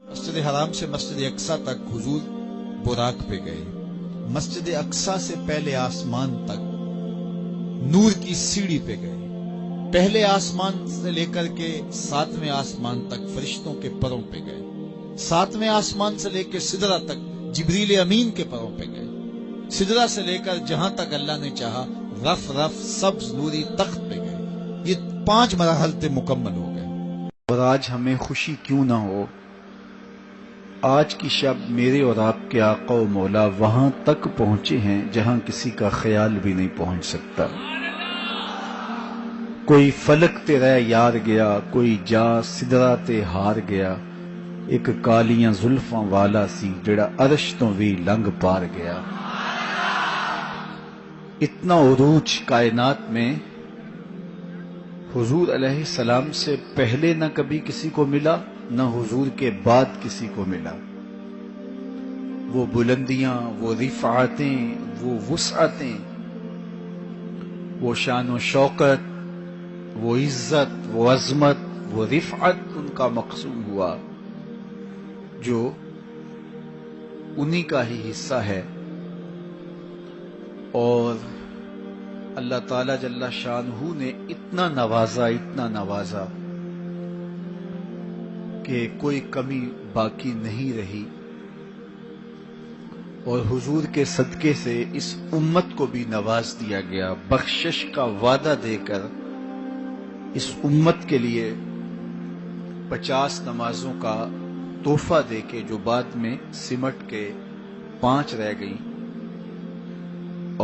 مسجد حرام سے مسجد اقصی تک حضور براق پہ گئے. مسجد اقصی سے پہلے آسمان تک نور کی سیڑھی پہ گئے. پہلے آسمان سے لے کر کے 7ویں آسمان تک فرشتوں کے پروں پہ گئے. 7ویں آسمان سے لے کے سدرہ تک جبریل امین کے پروں پہ گئے. سدرہ سے لے کر جہاں تک اللہ نے چاہا رف رف سبز نوری تخت پہ گئے. یہ 5 مرحلے مکمل ہو گئے. اور آج ہمیں خوشی کیوں نہ ہو، آج کی شب میرے اور آپ کے آقا و مولا وہاں تک پہنچے ہیں جہاں کسی کا خیال بھی نہیں پہنچ سکتا. کوئی فلک تے رہ یار گیا، کوئی جا سدرہ تے ہار گیا، ایک کالیاں زلفاں والا سی جڑا عرش تو بھی لنگ پار گیا. اتنا عروج کائنات میں حضور علیہ السلام سے پہلے نہ کبھی کسی کو ملا، نہ حضور کے بعد کسی کو ملا. وہ بلندیاں، وہ رفعتیں، وہ وسعتیں، وہ شان و شوکت، وہ عزت، وہ عظمت، وہ رفعت ان کا مقصود ہوا جو انہی کا ہی حصہ ہے. اور اللہ تعالی جل شانہ نے اتنا نوازا کہ کوئی کمی باقی نہیں رہی. اور حضور کے صدقے سے اس امت کو بھی نواز دیا گیا، بخشش کا وعدہ دے کر اس امت کے لیے 50 نمازوں کا تحفہ دے کے، جو بعد میں سمٹ کے 5 رہ گئیں،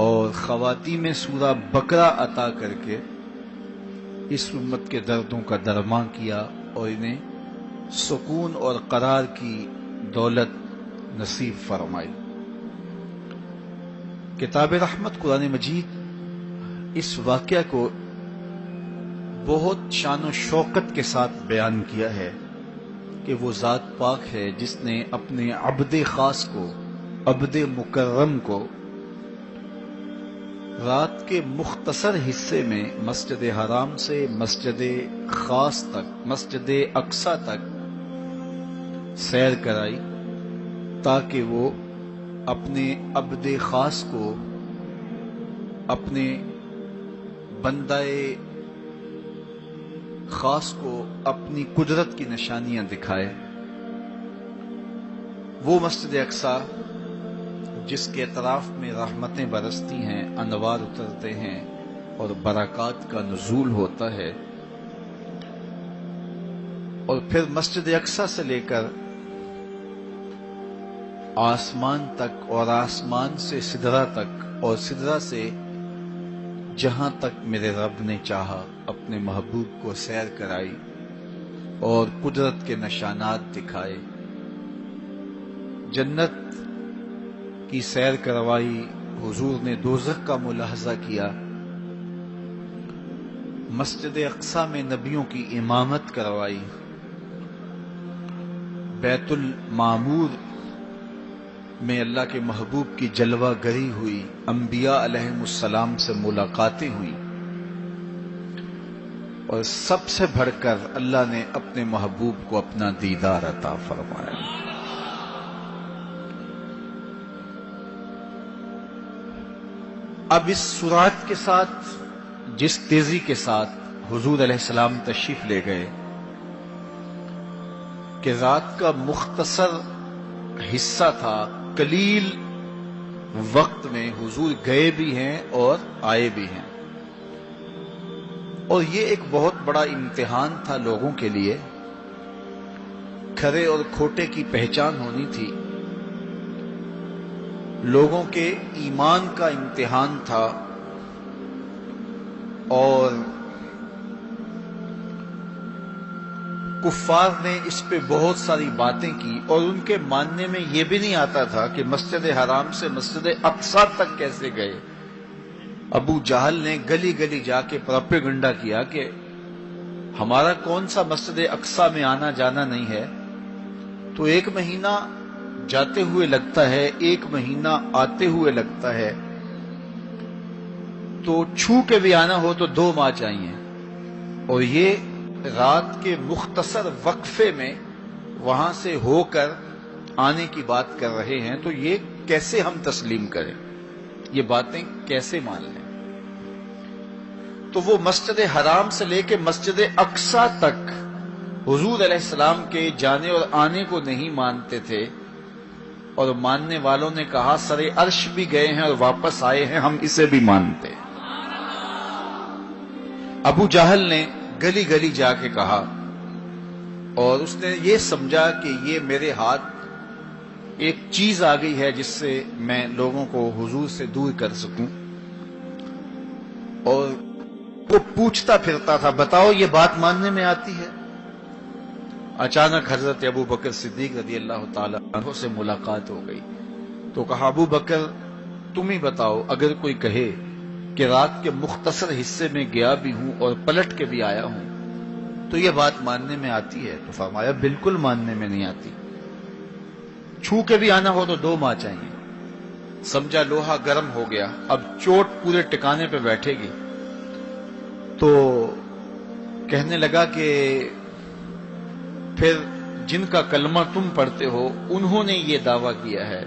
اور خواتین سورہ بقرہ عطا کر کے اس امت کے دردوں کا درمان کیا اور انہیں سکون اور قرار کی دولت نصیب فرمائی. کتاب رحمت قرآن مجید اس واقعہ کو بہت شان و شوکت کے ساتھ بیان کیا ہے کہ وہ ذات پاک ہے جس نے اپنے عبد خاص کو، عبد مکرم کو، رات کے مختصر حصے میں مسجد حرام سے مسجد خاص تک، مسجد اقصی تک سیر کرائی، تاکہ وہ اپنے عبد خاص کو، اپنے بندہ خاص کو اپنی قدرت کی نشانیاں دکھائے. وہ مسجد اقصی جس کے اطراف میں رحمتیں برستی ہیں، انوار اترتے ہیں اور برکات کا نزول ہوتا ہے. اور پھر مسجد اقصی سے لے کر آسمان تک، اور آسمان سے سدرہ تک، اور سدرہ سے جہاں تک میرے رب نے چاہا اپنے محبوب کو سیر کرائی اور قدرت کے نشانات دکھائے. جنت کی سیر کروائی، حضور نے دوزخ کا ملاحظہ کیا، مسجد اقصی میں نبیوں کی امامت کروائی، بیت المعمور میں اللہ کے محبوب کی جلوہ گری ہوئی، انبیاء علیہم السلام سے ملاقاتیں ہوئیں، اور سب سے بڑھ کر اللہ نے اپنے محبوب کو اپنا دیدار عطا فرمایا. اب اس سرعت کے ساتھ، جس تیزی کے ساتھ حضور علیہ السلام تشریف لے گئے کہ رات کا مختصر حصہ تھا، قلیل وقت میں حضور گئے بھی ہیں اور آئے بھی ہیں. اور یہ ایک بہت بڑا امتحان تھا لوگوں کے لیے. کھرے اور کھوٹے کی پہچان ہونی تھی، لوگوں کے ایمان کا امتحان تھا، اور کفار نے اس پہ بہت ساری باتیں کی، اور ان کے ماننے میں یہ بھی نہیں آتا تھا کہ مسجد حرام سے مسجد اقصی تک کیسے گئے. ابو جہل نے گلی گلی جا کے پروپیگنڈا کیا کہ ہمارا کون سا مسجد اقصی میں آنا جانا نہیں ہے، تو 1 مہینہ جاتے ہوئے لگتا ہے، 1 مہینہ آتے ہوئے لگتا ہے، تو چھو کے بھی آنا ہو تو 2 ماہ چاہیے. اور یہ رات کے مختصر وقفے میں وہاں سے ہو کر آنے کی بات کر رہے ہیں، تو یہ کیسے ہم تسلیم کریں، یہ باتیں کیسے مان لیں؟ تو وہ مسجد حرام سے لے کے مسجد اقصی تک حضور علیہ السلام کے جانے اور آنے کو نہیں مانتے تھے، اور ماننے والوں نے کہا سرے عرش بھی گئے ہیں اور واپس آئے ہیں، ہم اسے بھی مانتے ہیں۔ ابو جہل نے گلی گلی جا کے کہا، اور اس نے یہ سمجھا کہ یہ میرے ہاتھ ایک چیز آ گئی ہے جس سے میں لوگوں کو حضور سے دور کر سکوں، اور وہ پوچھتا پھرتا تھا بتاؤ یہ بات ماننے میں آتی ہے؟ اچانک حضرت ابو بکر صدیق رضی اللہ تعالی عنہ سے ملاقات ہو گئی، تو کہا ابو بکر تم ہی بتاؤ، اگر کوئی کہے کہ رات کے مختصر حصے میں گیا بھی ہوں اور پلٹ کے بھی آیا ہوں تو یہ بات ماننے میں آتی ہے؟ تو فرمایا بالکل ماننے میں نہیں آتی، چھو کے بھی آنا ہو تو 2 ماہ چاہیے۔ سمجھا لوہا گرم ہو گیا، اب چوٹ پورے ٹکانے پہ بیٹھے گی، تو کہنے لگا کہ پھر جن کا کلمہ تم پڑھتے ہو انہوں نے یہ دعویٰ کیا ہے۔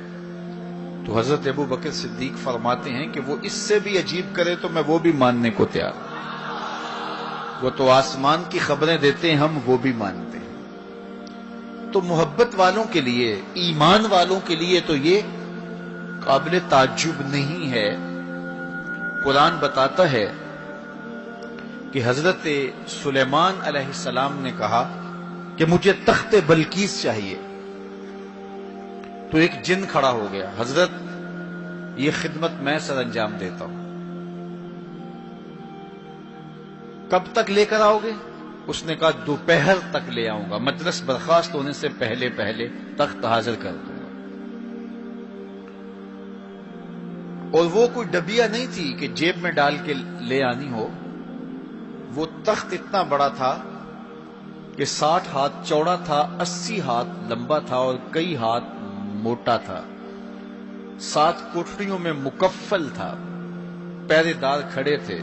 تو حضرت ابو بکر صدیق فرماتے ہیں کہ وہ اس سے بھی عجیب کرے تو میں وہ بھی ماننے کو تیار، وہ تو آسمان کی خبریں دیتے ہیں، ہم وہ بھی مانتے ہیں۔ تو محبت والوں کے لیے، ایمان والوں کے لیے تو یہ قابل تعجب نہیں ہے۔ قرآن بتاتا ہے کہ حضرت سلیمان علیہ السلام نے کہا کہ مجھے تخت بلقیس چاہیے، تو ایک جن کھڑا ہو گیا، حضرت یہ خدمت میں سر انجام دیتا ہوں، کب تک لے کر آؤ گے؟ اس نے کہا دوپہر تک لے آؤں گا، مجلس برخاست ہونے سے پہلے پہلے تخت حاضر کر دوں گا۔ اور وہ کوئی ڈبیا نہیں تھی کہ جیب میں ڈال کے لے آنی ہو، وہ تخت اتنا بڑا تھا کہ 60 ہاتھ چوڑا تھا، 80 ہاتھ لمبا تھا اور کئی ہاتھ موٹا تھا، 7 کوٹریوں میں مکفل تھا، پہرے دار کھڑے تھے،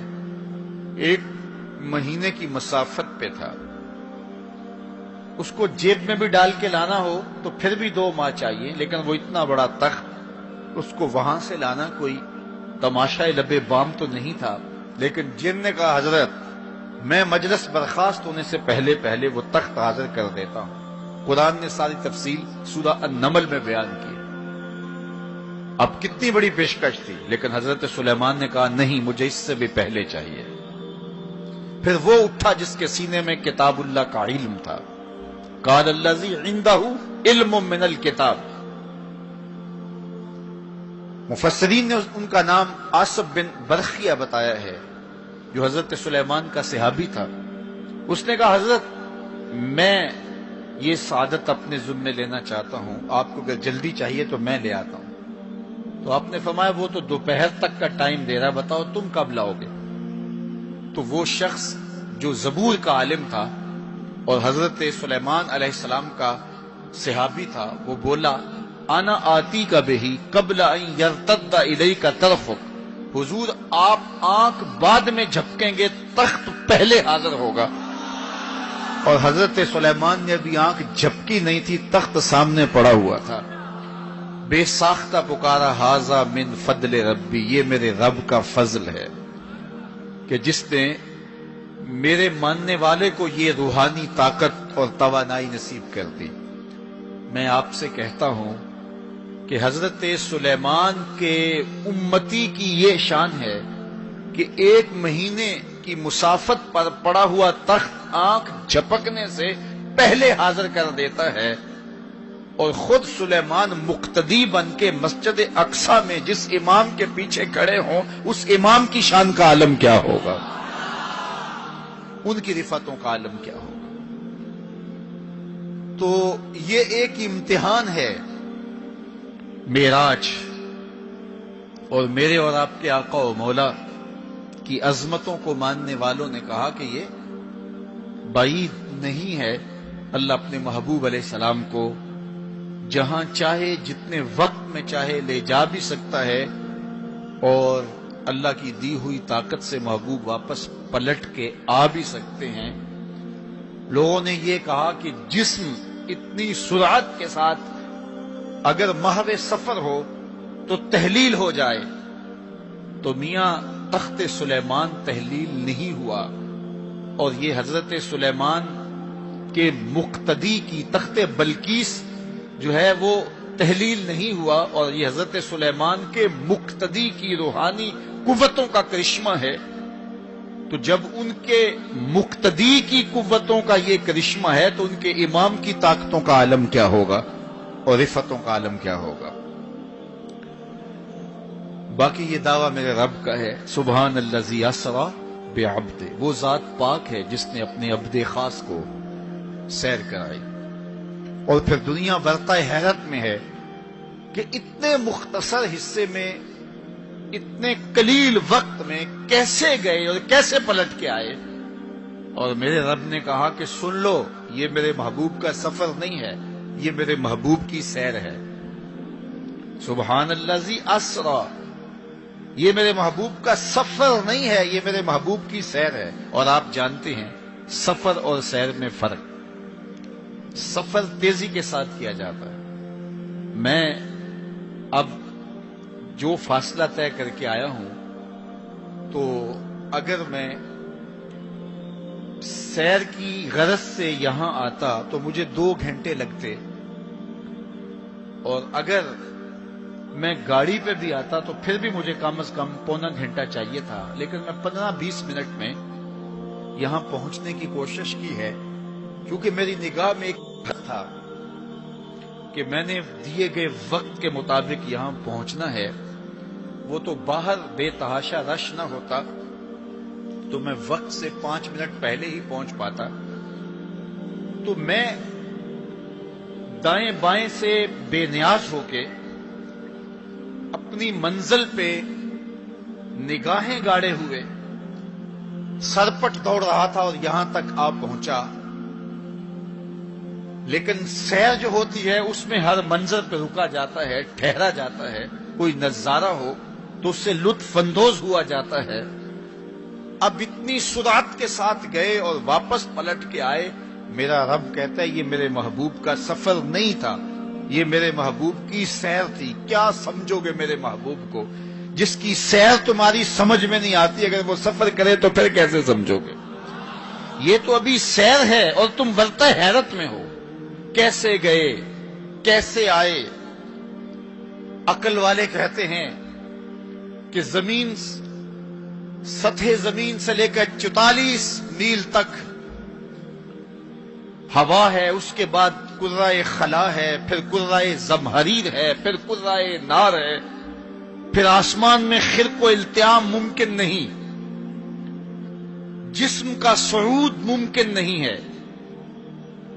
1 مہینے کی مسافت پہ تھا۔ اس کو جیب میں بھی ڈال کے لانا ہو تو پھر بھی 2 ماہ چاہیے، لیکن وہ اتنا بڑا تخت، اس کو وہاں سے لانا کوئی تماشائے لبے بام تو نہیں تھا۔ لیکن جن نے کہا حضرت میں مجلس برخاست ہونے سے پہلے پہلے وہ تخت حاضر کر دیتا ہوں۔ قرآن نے ساری تفصیل سورہ النمل میں بیان کی۔ اب کتنی بڑی پیشکش تھی، لیکن حضرت سلیمان نے کہا نہیں، مجھے اس سے بھی پہلے چاہیے۔ پھر وہ اٹھا جس کے سینے میں کتاب اللہ کا علم تھا، قال الذی عندہ علم من الکتاب۔ مفسرین نے ان کا نام آصف بن برخیہ بتایا ہے، جو حضرت سلیمان کا صحابی تھا۔ اس نے کہا حضرت میں یہ سعادت اپنے ذمہ لینا چاہتا ہوں، آپ کو اگر جلدی چاہیے تو میں لے آتا ہوں۔ تو آپ نے فرمایا وہ تو دوپہر تک کا ٹائم دے رہا، بتاؤ تم کب لاؤ گے؟ تو وہ شخص جو زبور کا عالم تھا اور حضرت سلیمان علیہ السلام کا صحابی تھا، وہ بولا انا آتی کا بہی قبل ان یرتد الیک طرفک، حضور آپ آنکھ بعد میں جھپکیں گے، تخت پہلے حاضر ہوگا۔ اور حضرت سلیمان نے ابھی آنکھ جھپکی نہیں تھی، تخت سامنے پڑا ہوا تھا۔ بے ساختہ پکارا ھذا من فضل ربی، یہ میرے رب کا فضل ہے کہ جس نے میرے ماننے والے کو یہ روحانی طاقت اور توانائی نصیب کر دی۔ میں آپ سے کہتا ہوں کہ حضرت سلیمان کے امتی کی یہ شان ہے کہ 1 مہینے کی مسافت پر پڑا ہوا تخت آنکھ جھپکنے سے پہلے حاضر کر دیتا ہے، اور خود سلیمان مقتدی بن کے مسجد اقصی میں جس امام کے پیچھے کھڑے ہوں، اس امام کی شان کا عالم کیا ہوگا، ان کی رفعتوں کا عالم کیا ہوگا۔ تو یہ ایک امتحان ہے معراج، اور میرے اور آپ کے آقا و مولا کی عظمتوں کو ماننے والوں نے کہا کہ یہ بعید نہیں ہے، اللہ اپنے محبوب علیہ السلام کو جہاں چاہے جتنے وقت میں چاہے لے جا بھی سکتا ہے، اور اللہ کی دی ہوئی طاقت سے محبوب واپس پلٹ کے آ بھی سکتے ہیں۔ لوگوں نے یہ کہا کہ جسم اتنی سرعت کے ساتھ اگر محو سفر ہو تو تحلیل ہو جائے، تو میاں تخت سلیمان تحلیل نہیں ہوا، اور یہ حضرت سلیمان کے مقتدی کی تخت بلقیس جو ہے وہ تحلیل نہیں ہوا، اور یہ حضرت سلیمان کے مقتدی کی روحانی قوتوں کا کرشمہ ہے۔ تو جب ان کے مقتدی کی قوتوں کا یہ کرشمہ ہے تو ان کے امام کی طاقتوں کا عالم کیا ہوگا اور رفتوں کا عالم کیا ہوگا۔ باقی یہ دعویٰ میرے رب کا ہے، سبحان الذی اسری بعبدہ، وہ ذات پاک ہے جس نے اپنے عبد خاص کو سیر کرائی۔ اور پھر دنیا برتہ حیرت میں ہے کہ اتنے مختصر حصے میں، اتنے قلیل وقت میں کیسے گئے اور کیسے پلٹ کے آئے۔ اور میرے رب نے کہا کہ سن لو، یہ میرے محبوب کا سفر نہیں ہے، یہ میرے محبوب کی سیر ہے۔ سبحان الذی اسری، یہ میرے محبوب کا سفر نہیں ہے، یہ میرے محبوب کی سیر ہے۔ اور آپ جانتے ہیں سفر اور سیر میں فرق، سفر تیزی کے ساتھ کیا جاتا ہے۔ میں اب جو فاصلہ طے کر کے آیا ہوں، تو اگر میں سیر کی غرض سے یہاں آتا تو مجھے 2 گھنٹے لگتے، اور اگر میں گاڑی پہ بھی آتا تو پھر بھی مجھے کم از کم پونا گھنٹہ چاہیے تھا، لیکن میں 15-20 منٹ میں یہاں پہنچنے کی کوشش کی ہے، کیونکہ میری نگاہ میں ایک تھا کہ میں نے دیے گئے وقت کے مطابق یہاں پہنچنا ہے۔ وہ تو باہر بے تحاشا رش نہ ہوتا تو میں وقت سے 5 منٹ پہلے ہی پہنچ پاتا۔ تو میں دائیں بائیں سے بے نیاز ہو کے اپنی منزل پہ نگاہیں گاڑے ہوئے سرپٹ دوڑ رہا تھا اور یہاں تک آ پہنچا۔ لیکن سیر جو ہوتی ہے اس میں ہر منظر پہ رکا جاتا ہے، ٹھہرا جاتا ہے، کوئی نظارہ ہو تو اس سے لطف اندوز ہوا جاتا ہے۔ اب اتنی سرعت کے ساتھ گئے اور واپس پلٹ کے آئے، میرا رب کہتا ہے یہ میرے محبوب کا سفر نہیں تھا، یہ میرے محبوب کی سیر تھی۔ کیا سمجھو گے میرے محبوب کو جس کی سیر تمہاری سمجھ میں نہیں آتی، اگر وہ سفر کرے تو پھر کیسے سمجھو گے؟ یہ تو ابھی سیر ہے اور تم برتہ حیرت میں ہو، کیسے گئے کیسے آئے۔ عقل والے کہتے ہیں کہ زمین، سطح زمین سے لے کر 44 میل تک ہوا ہے، اس کے بعد کرۂ خلا ہے، پھر کرۂ زمہریر ہے، پھر کرۂ نار ہے، پھر آسمان میں خرق و التیام ممکن نہیں، جسم کا صعود ممکن نہیں ہے،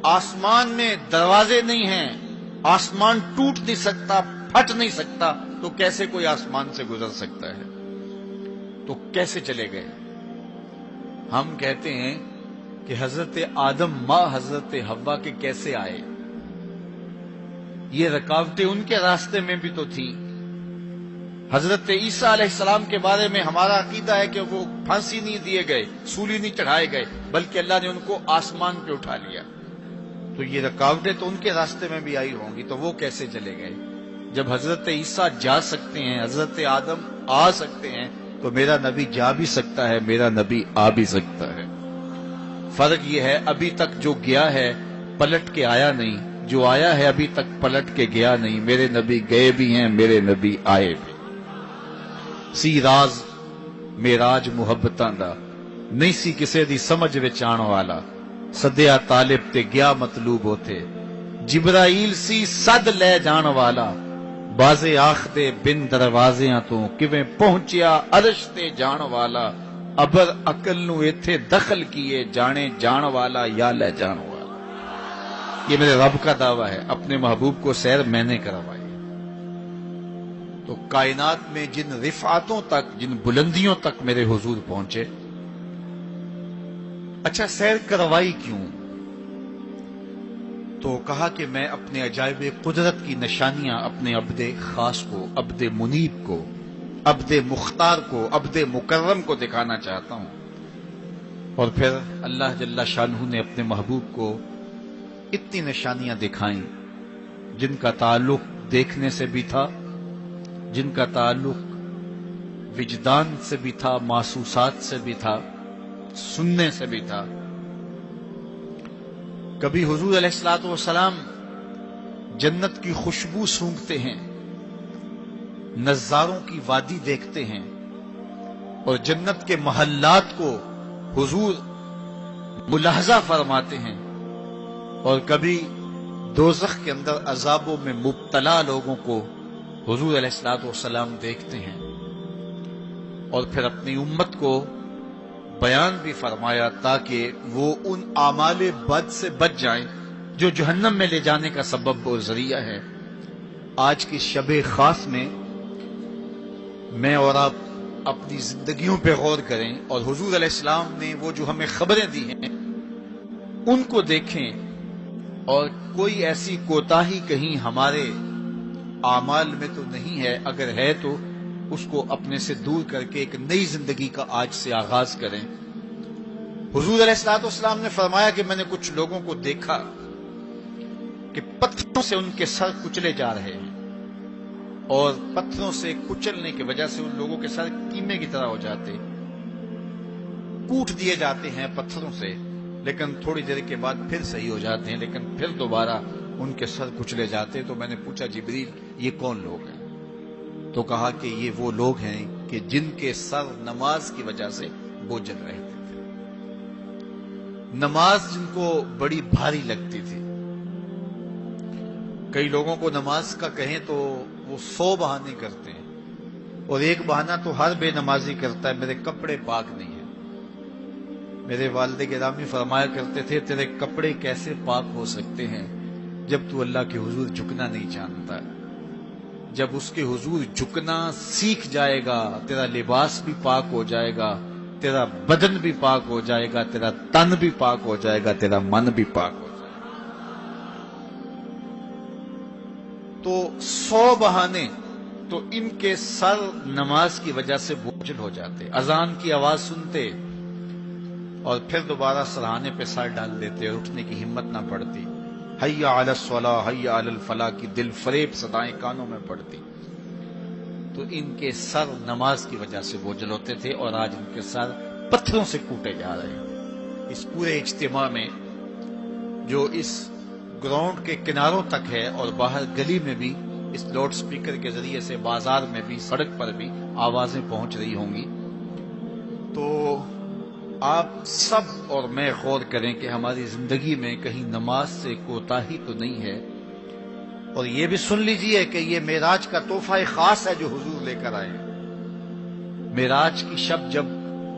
آسمان میں دروازے نہیں ہیں، آسمان ٹوٹ نہیں سکتا، پھٹ نہیں سکتا، تو کیسے کوئی آسمان سے گزر سکتا ہے؟ تو کیسے چلے گئے؟ ہم کہتے ہیں کہ حضرت آدم ماں حضرت حوا کے کیسے آئے؟ یہ رکاوٹیں ان کے راستے میں بھی تو تھیں۔ حضرت عیسیٰ علیہ السلام کے بارے میں ہمارا عقیدہ ہے کہ وہ پھانسی نہیں دیے گئے، سولی نہیں چڑھائے گئے، بلکہ اللہ نے ان کو آسمان پہ اٹھا لیا۔ تو یہ رکاوٹیں تو ان کے راستے میں بھی آئی ہوں گی، تو وہ کیسے چلے گئے؟ جب حضرت عیسیٰ جا سکتے ہیں، حضرت آدم آ سکتے ہیں، تو میرا نبی جا بھی سکتا ہے، میرا نبی آ بھی سکتا ہے۔ فرق یہ ہے ابھی تک جو گیا ہے پلٹ کے آیا نہیں، جو آیا ہے ابھی تک پلٹ کے گیا نہیں۔ میرے نبی گئے بھی ہیں، میرے نبی آئے بھی۔ سی راز میراج محبتاں دا نہیں سی کسے دی سمجھ وچ آن والا، سدیا طالب تے گیا مطلوب ہوتے، جبرائیل سی صد لے جان والا، بازے آخ دے بن دروازیاں تو کیویں پہنچیا عرش تے جان والا، ابر عقل نو ایتھے دخل کیے، جانے جان والا یا لے جان والا۔ یہ میرے رب کا دعویٰ ہے، اپنے محبوب کو سیر میں نے کروائی۔ تو کائنات میں جن رفعتوں تک، جن بلندیوں تک میرے حضور پہنچے، اچھا سیر کروائی کیوں؟ تو کہا کہ میں اپنے عجائب قدرت کی نشانیاں اپنے عبد خاص کو، عبد منیب کو، عبد مختار کو، عبد مکرم کو دکھانا چاہتا ہوں۔ اور پھر اللہ جل شانہ نے اپنے محبوب کو اتنی نشانیاں دکھائیں جن کا تعلق دیکھنے سے بھی تھا، جن کا تعلق وجدان سے بھی تھا، محسوسات سے بھی تھا، سننے سے بھی تھا۔ کبھی حضور علیہ الصلوۃ والسلام جنت کی خوشبو سونگھتے ہیں، نظاروں کی وادی دیکھتے ہیں اور جنت کے محلات کو حضور ملاحظہ فرماتے ہیں، اور کبھی دوزخ کے اندر عذابوں میں مبتلا لوگوں کو حضور علیہ الصلوۃ والسلام دیکھتے ہیں، اور پھر اپنی امت کو بیان بھی فرمایا تاکہ وہ ان اعمال بد سے بچ جائیں جو جہنم میں لے جانے کا سبب اور ذریعہ ہے۔ آج کی شب خاص میں اور آپ اپنی زندگیوں پہ غور کریں اور حضور علیہ السلام نے وہ جو ہمیں خبریں دی ہیں ان کو دیکھیں، اور کوئی ایسی کوتاہی کہیں ہمارے اعمال میں تو نہیں ہے، اگر ہے تو اس کو اپنے سے دور کر کے ایک نئی زندگی کا آج سے آغاز کریں۔ حضور علیہ الصلوۃ والسلام نے فرمایا کہ میں نے کچھ لوگوں کو دیکھا کہ پتھروں سے ان کے سر کچلے جا رہے ہیں، اور پتھروں سے کچلنے کی وجہ سے ان لوگوں کے سر کیمے کی طرح ہو جاتے، کوٹ دیے جاتے ہیں پتھروں سے، لیکن تھوڑی دیر کے بعد پھر صحیح ہو جاتے ہیں، لیکن پھر دوبارہ ان کے سر کچلے جاتے۔ تو میں نے پوچھا جبریل یہ کون لوگ ہیں؟ تو کہا کہ یہ وہ لوگ ہیں کہ جن کے سر نماز کی وجہ سے بوجھل رہتے تھے، نماز جن کو بڑی بھاری لگتی تھی۔ کئی لوگوں کو نماز کا کہیں تو وہ 100 بہانے کرتے ہیں، اور ایک بہانہ تو ہر بے نمازی کرتا ہے، میرے کپڑے پاک نہیں ہیں۔ میرے والد گرامی فرمایا کرتے تھے تیرے کپڑے کیسے پاک ہو سکتے ہیں جب تو اللہ کے حضور جھکنا نہیں جانتا؟ جب اس کے حضور جھکنا سیکھ جائے گا تیرا لباس بھی پاک ہو جائے گا، تیرا بدن بھی پاک ہو جائے گا، تیرا تن بھی پاک ہو جائے گا، تیرا من بھی پاک ہو جائے گا۔ تو 100 بہانے تو ان کے سر نماز کی وجہ سے بوجھل ہو جاتے، اذان کی آواز سنتے اور پھر دوبارہ سرہانے پہ سر ڈال دیتے اور اٹھنے کی ہمت نہ پڑتی۔ حی علی الصلاۃ حی علی الفلاح کی دل فریب صدائیں کانوں میں پڑتی۔ تو ان کے سر نماز کی وجہ سے بوجھل ہوتے تھے، اور آج ان کے سر پتھروں سے کوٹے جا رہے ہیں۔ اس پورے اجتماع میں جو اس گراؤنڈ کے کناروں تک ہے اور باہر گلی میں بھی اس لاؤڈ سپیکر کے ذریعے سے، بازار میں بھی، سڑک پر بھی آوازیں پہنچ رہی ہوں گی، تو آپ سب اور میں غور کریں کہ ہماری زندگی میں کہیں نماز سے کوتاہی تو نہیں ہے، اور یہ بھی سن لیجئے کہ یہ معراج کا تحفہ خاص ہے جو حضور لے کر آئے۔ معراج کی شب جب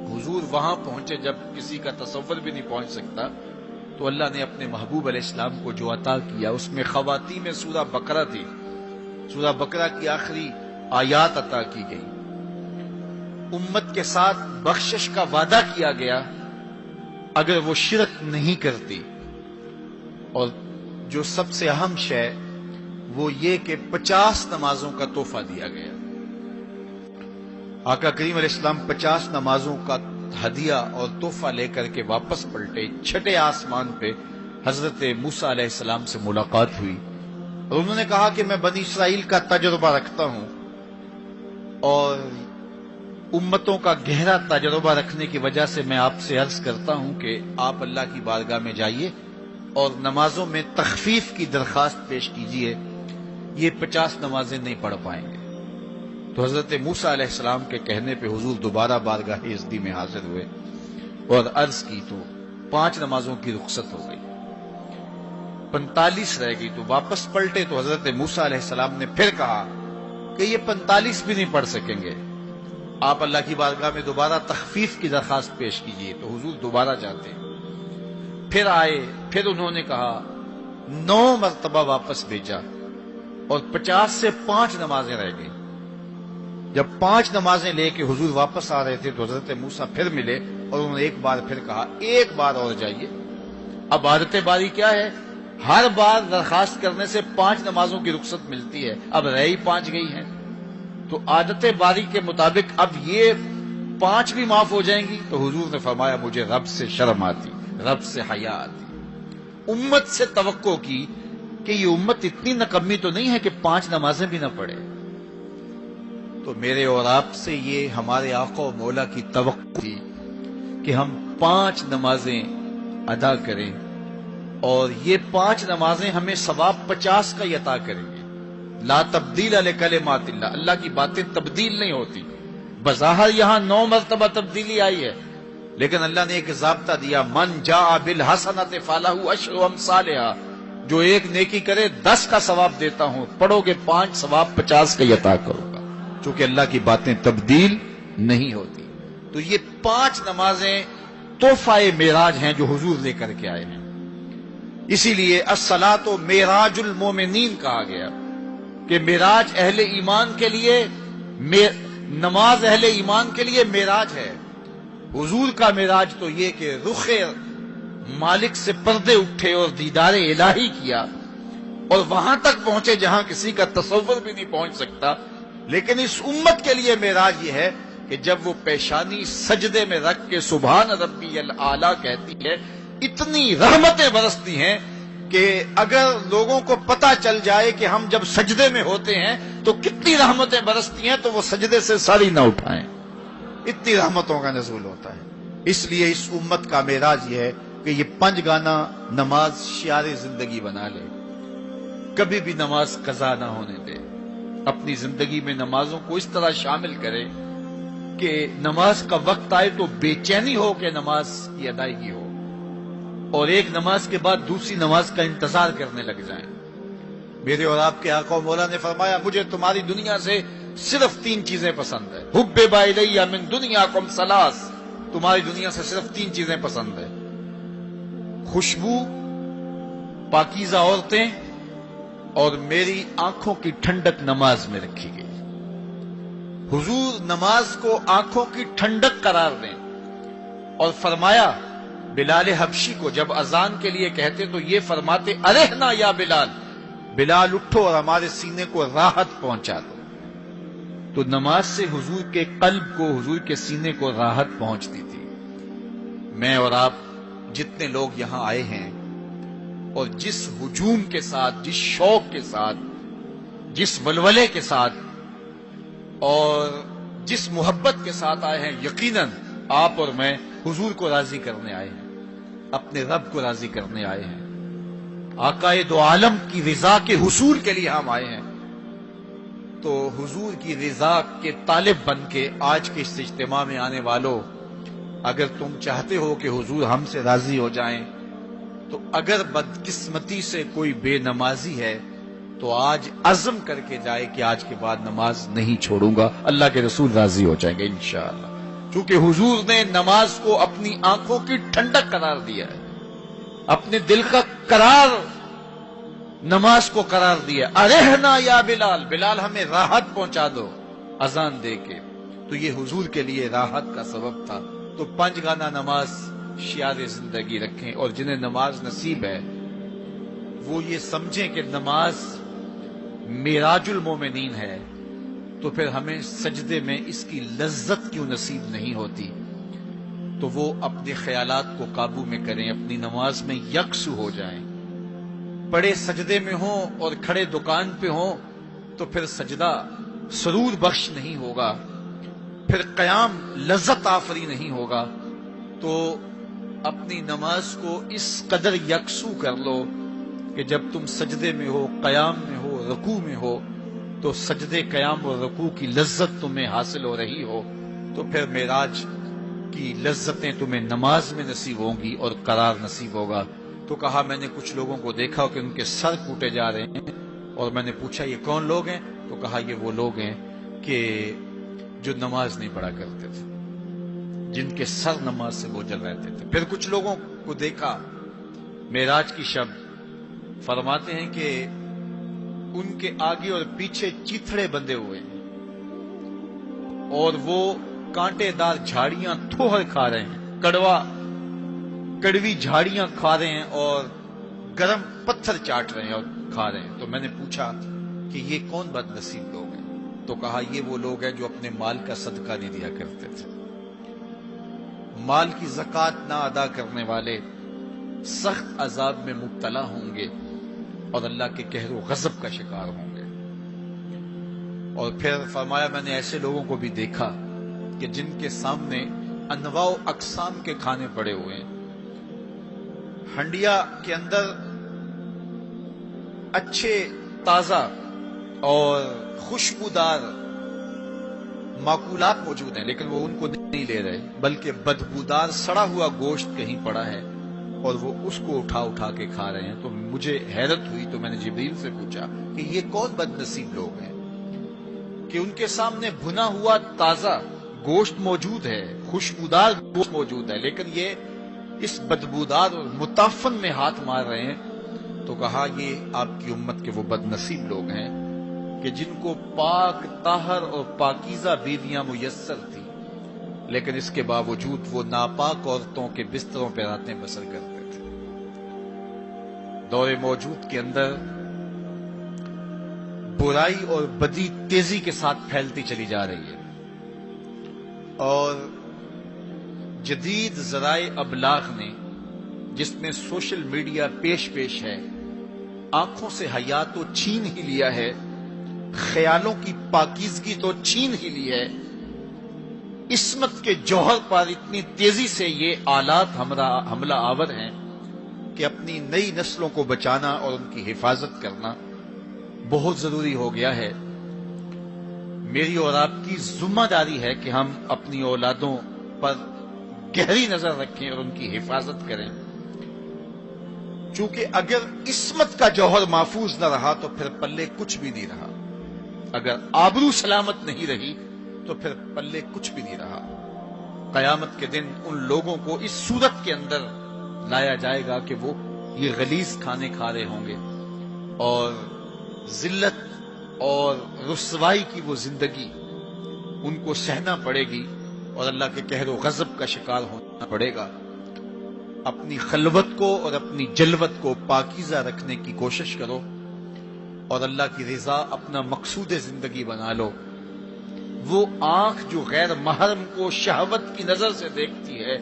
حضور وہاں پہنچے، جب کسی کا تصور بھی نہیں پہنچ سکتا، تو اللہ نے اپنے محبوب علیہ السلام کو جو عطا کیا اس میں خواتین میں سورہ بقرہ تھی، سورہ بقرہ کی آخری آیات عطا کی گئی، امت کے ساتھ بخشش کا وعدہ کیا گیا اگر وہ شرک نہیں کرتی، اور جو سب سے اہم شے وہ یہ کہ 50 نمازوں کا تحفہ دیا گیا۔ آقا کریم علیہ السلام 50 نمازوں کا ہدیہ اور تحفہ لے کر کے واپس پلٹے۔ چھٹے آسمان پہ حضرت موسیٰ علیہ السلام سے ملاقات ہوئی، اور انہوں نے کہا کہ میں بنی اسرائیل کا تجربہ رکھتا ہوں، اور امتوں کا گہرا تجربہ رکھنے کی وجہ سے میں آپ سے عرض کرتا ہوں کہ آپ اللہ کی بارگاہ میں جائیے اور نمازوں میں تخفیف کی درخواست پیش کیجیے، یہ 50 نمازیں نہیں پڑھ پائیں گے۔ تو حضرت موسیٰ علیہ السلام کے کہنے پہ حضور دوبارہ بارگاہ عزتی میں حاضر ہوئے اور عرض کی، تو 5 نمازوں کی رخصت ہو گئی، 45 رہ گئی، تو واپس پلٹے تو حضرت موسیٰ علیہ السلام نے پھر کہا کہ یہ 45 بھی نہیں پڑھ سکیں گے، آپ اللہ کی بارگاہ میں دوبارہ تخفیف کی درخواست پیش کیجیے۔ تو حضور دوبارہ جاتے، پھر آئے، پھر انہوں نے کہا، 9 مرتبہ واپس بھیجا، اور 50 سے 5 نمازیں رہ گئی۔ جب 5 نمازیں لے کے حضور واپس آ رہے تھے تو حضرت موسیٰ پھر ملے، اور انہوں نے ایک بار پھر کہا، ایک بار اور جائیے۔ اب عادت باری کیا ہے، ہر بار درخواست کرنے سے 5 نمازوں کی رخصت ملتی ہے، اب رہ ہی 5 گئی ہیں، تو عادت باری کے مطابق اب یہ 5 بھی معاف ہو جائیں گی۔ تو حضور نے فرمایا، مجھے رب سے شرم آتی، رب سے حیا آتی، امت سے توقع کی کہ یہ امت اتنی نکمی تو نہیں ہے کہ 5 نمازیں بھی نہ پڑھے. تو میرے اور آپ سے یہ ہمارے آقا و مولا کی توقع تھی کہ ہم 5 نمازیں ادا کریں، اور یہ 5 نمازیں ہمیں ثواب 50 کا ہی عطا کریں گے. لا تبدیل لکلمات اللہ، اللہ کی باتیں تبدیل نہیں ہوتی. بظاہر یہاں 9 مرتبہ تبدیلی آئی ہے، لیکن اللہ نے ایک ضابطہ دیا، من جاء بالحسنۃ فلہ عشر امثالھا، جو ایک نیکی کرے 10 کا ثواب دیتا ہوں، پڑھو گے 5 ثواب 50 کا ہی عطا کروں گا، چونکہ اللہ کی باتیں تبدیل نہیں ہوتی. تو یہ 5 نمازیں تحفہ معراج ہیں جو حضور لے کر کے آئے ہیں. اسی لیے الصلاۃ معراج المومنین کہا گیا کہ معراج اہل ایمان کے لیے، نماز اہل ایمان کے لیے معراج ہے. حضور کا معراج تو یہ کہ رخ مالک سے پردے اٹھے اور دیدار الہی کیا، اور وہاں تک پہنچے جہاں کسی کا تصور بھی نہیں پہنچ سکتا. لیکن اس امت کے لیے معراج یہ ہے کہ جب وہ پیشانی سجدے میں رکھ کے سبحان ربی الاعلی کہتی ہے، اتنی رحمتیں برستی ہیں کہ اگر لوگوں کو پتا چل جائے کہ ہم جب سجدے میں ہوتے ہیں تو کتنی رحمتیں برستی ہیں، تو وہ سجدے سے ساری نہ اٹھائیں. اتنی رحمتوں کا نزول ہوتا ہے. اس لیے اس امت کا معراج یہ ہے کہ یہ 5 گانا نماز شعار زندگی بنا لے، کبھی بھی نماز قضا نہ ہونے دے. اپنی زندگی میں نمازوں کو اس طرح شامل کرے کہ نماز کا وقت آئے تو بے چینی ہو کہ نماز کی ادائیگی ہو، اور ایک نماز کے بعد دوسری نماز کا انتظار کرنے لگ جائیں. میرے اور آپ کے آقا و مولا نے فرمایا، مجھے تمہاری دنیا سے صرف 3 چیزیں پسند ہے. حبب الی من دنیاکم ثلاث، تمہاری دنیا سے صرف 3 چیزیں پسند ہے: خوشبو، پاکیزہ عورتیں، اور میری آنکھوں کی ٹھنڈک نماز میں رکھی گئی. حضور نماز کو آنکھوں کی ٹھنڈک قرار دیں، اور فرمایا بلال حبشی کو جب اذان کے لیے کہتے تو یہ فرماتے، ارحنا یا بلال، بلال اٹھو اور ہمارے سینے کو راحت پہنچا دو. تو نماز سے حضور کے قلب کو، حضور کے سینے کو راحت پہنچتی تھی. میں اور آپ جتنے لوگ یہاں آئے ہیں، اور جس ہجوم کے ساتھ، جس شوق کے ساتھ، جس ولولے کے ساتھ اور جس محبت کے ساتھ آئے ہیں، یقیناً آپ اور میں حضور کو راضی کرنے آئے ہیں، اپنے رب کو راضی کرنے آئے ہیں، آقائے دو عالم کی رضا کے حصول کے لیے ہم آئے ہیں. تو حضور کی رضا کے طالب بن کے آج کے اس اجتماع میں آنے والوں، اگر تم چاہتے ہو کہ حضور ہم سے راضی ہو جائیں، تو اگر بدقسمتی سے کوئی بے نمازی ہے تو آج عزم کر کے جائے کہ آج کے بعد نماز نہیں چھوڑوں گا، اللہ کے رسول راضی ہو جائیں گے انشاءاللہ. چونکہ حضور نے نماز کو اپنی آنکھوں کی ٹھنڈک قرار دیا ہے، اپنے دل کا قرار نماز کو قرار دیا. ارحنا یا بلال، بلال ہمیں راحت پہنچا دو اذان دے کے. تو یہ حضور کے لیے راحت کا سبب تھا. تو 5 گانا نماز شعار زندگی رکھیں، اور جنہیں نماز نصیب ہے وہ یہ سمجھیں کہ نماز معراج المومنین ہے، تو پھر ہمیں سجدے میں اس کی لذت کیوں نصیب نہیں ہوتی. تو وہ اپنے خیالات کو قابو میں کریں، اپنی نماز میں یکسو ہو جائیں. پڑے سجدے میں ہوں اور کھڑے دکان پہ ہوں تو پھر سجدہ سرور بخش نہیں ہوگا، پھر قیام لذت آفری نہیں ہوگا. تو اپنی نماز کو اس قدر یکسو کر لو کہ جب تم سجدے میں ہو، قیام میں ہو، رکوع میں ہو، تو سجدے، قیام اور رکوع کی لذت تمہیں حاصل ہو رہی ہو، تو پھر معراج کی لذتیں تمہیں نماز میں نصیب ہوں گی اور قرار نصیب ہوگا. تو کہا میں نے کچھ لوگوں کو دیکھا کہ ان کے سر کوٹے جا رہے ہیں، اور میں نے پوچھا یہ کون لوگ ہیں؟ تو کہا یہ وہ لوگ ہیں کہ جو نماز نہیں پڑھا کرتے تھے، جن کے سر نماز سے بوجھل رہتے تھے. پھر کچھ لوگوں کو دیکھا معراج کی شب، فرماتے ہیں کہ ان کے آگے اور پیچھے چیتھڑے بندھے ہوئے ہیں، اور وہ کانٹے دار جھاڑیاں تھوہر کھا رہے ہیں، کڑوی جھاڑیاں کھا رہے ہیں، اور گرم پتھر چاٹ رہے ہیں اور کھا رہے ہیں. تو میں نے پوچھا کہ یہ کون بد نصیب لوگ ہیں؟ تو کہا یہ وہ لوگ ہیں جو اپنے مال کا صدقہ نہیں دیا کرتے تھے، مال کی زکوٰۃ نہ ادا کرنے والے، سخت عذاب میں مبتلا ہوں گے اور اللہ کے قہر و غضب کا شکار ہوں گے۔ اور پھر فرمایا میں نے ایسے لوگوں کو بھی دیکھا کہ جن کے سامنے انواع و اقسام کے کھانے پڑے ہوئے ہیں، ہنڈیا کے اندر اچھے تازہ اور خوشبودار معقولات موجود ہیں، لیکن وہ ان کو نہیں لے رہے، بلکہ بدبودار سڑا ہوا گوشت کہیں پڑا ہے اور وہ اس کو اٹھا اٹھا کے کھا رہے ہیں۔ تو مجھے حیرت ہوئی، تو میں نے جبریل سے پوچھا کہ یہ کون بد نصیب لوگ ہیں کہ ان کے سامنے بھنا ہوا تازہ گوشت موجود ہے، خوشبودار گوشت موجود ہے، لیکن یہ اس بدبودار اور متعفن میں ہاتھ مار رہے ہیں۔ تو کہا یہ آپ کی امت کے وہ بد نصیب لوگ ہیں کہ جن کو پاک طاہر اور پاکیزہ بیویاں میسر تھی، لیکن اس کے باوجود وہ ناپاک عورتوں کے بستروں پہ راتیں بسر کرتے تھے۔ دور موجود کے اندر برائی اور بدی تیزی کے ساتھ پھیلتی چلی جا رہی ہے، اور جدید ذرائع ابلاغ نے، جس میں سوشل میڈیا پیش ہے، آنکھوں سے حیا تو چھین ہی لیا ہے، خیالوں کی پاکیزگی تو چھین ہی لی ہے، عصمت کے جوہر پر اتنی تیزی سے یہ آلات حملہ آور ہیں کہ اپنی نئی نسلوں کو بچانا اور ان کی حفاظت کرنا بہت ضروری ہو گیا ہے۔ میری اور آپ کی ذمہ داری ہے کہ ہم اپنی اولادوں پر گہری نظر رکھیں اور ان کی حفاظت کریں، چونکہ اگر عصمت کا جوہر محفوظ نہ رہا تو پھر پلے کچھ بھی نہیں رہا، اگر آبرو سلامت نہیں رہی تو پھر پلے کچھ بھی نہیں رہا۔ قیامت کے دن ان لوگوں کو اس صورت کے اندر لایا جائے گا کہ وہ یہ غلیظ کھانے کھا رہے ہوں گے، اور ذلت اور رسوائی کی وہ زندگی ان کو سہنا پڑے گی، اور اللہ کے قہر و غضب کا شکار ہونا پڑے گا۔ اپنی خلوت کو اور اپنی جلوت کو پاکیزہ رکھنے کی کوشش کرو، اور اللہ کی رضا اپنا مقصود زندگی بنا لو۔ وہ آنکھ جو غیر محرم کو شہوت کی نظر سے دیکھتی ہے،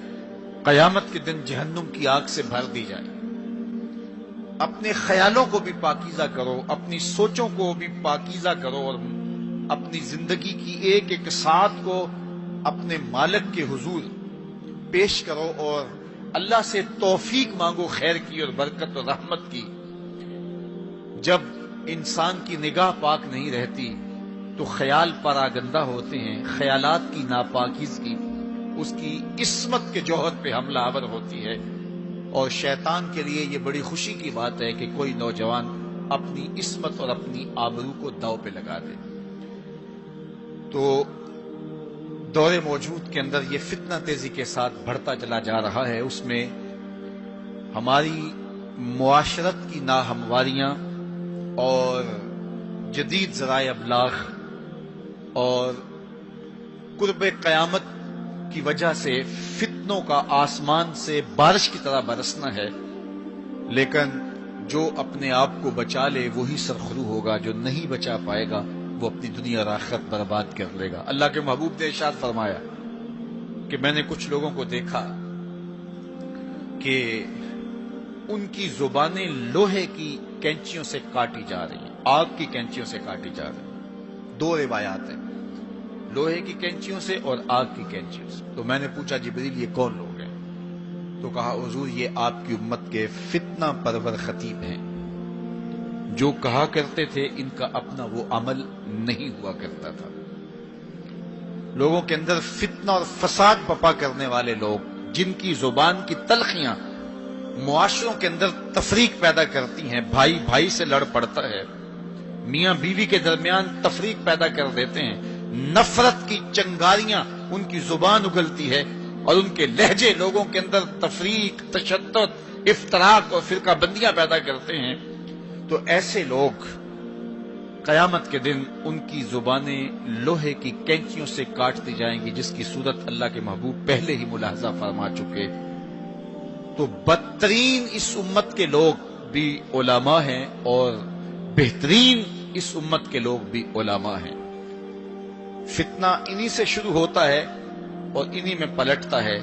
قیامت کے دن جہنم کی آگ سے بھر دی جائے۔ اپنے خیالوں کو بھی پاکیزہ کرو، اپنی سوچوں کو بھی پاکیزہ کرو، اور اپنی زندگی کی ایک ایک ساتھ کو اپنے مالک کے حضور پیش کرو، اور اللہ سے توفیق مانگو خیر کی اور برکت اور رحمت کی۔ جب انسان کی نگاہ پاک نہیں رہتی تو خیال پراگندہ ہوتے ہیں، خیالات کی ناپاکیزگی اس کی عصمت کے جوہر پہ حملہ آور ہوتی ہے، اور شیطان کے لیے یہ بڑی خوشی کی بات ہے کہ کوئی نوجوان اپنی عصمت اور اپنی آبرو کو داؤ پہ لگا دے۔ تو دور موجود کے اندر یہ فتنہ تیزی کے ساتھ بڑھتا چلا جا رہا ہے، اس میں ہماری معاشرت کی ناہمواریاں اور جدید ذرائع ابلاغ اور قرب قیامت کی وجہ سے فتنوں کا آسمان سے بارش کی طرح برسنا ہے، لیکن جو اپنے آپ کو بچا لے وہی سرخرو ہوگا، جو نہیں بچا پائے گا وہ اپنی دنیا اور آخرت برباد کر لے گا۔ اللہ کے محبوب نے ارشاد فرمایا کہ میں نے کچھ لوگوں کو دیکھا کہ ان کی زبانیں لوہے کی کینچیوں سے کاٹی جا رہی ہیں، آگ کی کینچیوں سے کاٹی جا رہی ہیں۔ دو روایات ہیں، لوہے کی کینچیوں سے اور آگ کی کینچیوں سے۔ تو میں نے پوچھا جبریل یہ کون لوگ ہیں؟ تو کہا حضور یہ آپ کی امت کے فتنہ پرور خطیب ہیں، جو کہا کرتے تھے ان کا اپنا وہ عمل نہیں ہوا کرتا تھا۔ لوگوں کے اندر فتنہ اور فساد بپا کرنے والے لوگ، جن کی زبان کی تلخیاں معاشروں کے اندر تفریق پیدا کرتی ہیں، بھائی بھائی سے لڑ پڑتا ہے، میاں بیوی کے درمیان تفریق پیدا کر دیتے ہیں، نفرت کی چنگاریاں ان کی زبان اگلتی ہے، اور ان کے لہجے لوگوں کے اندر تفریق، تشدد، افتراق اور فرقہ بندیاں پیدا کرتے ہیں۔ تو ایسے لوگ قیامت کے دن ان کی زبانیں لوہے کی کینچیوں سے کاٹ دی جائیں گی، جس کی صورت اللہ کے محبوب پہلے ہی ملاحظہ فرما چکے۔ تو بدترین اس امت کے لوگ بھی علماء ہیں، اور بہترین اس امت کے لوگ بھی علماء ہیں۔ فتنہ انہی سے شروع ہوتا ہے اور انہی میں پلٹتا ہے۔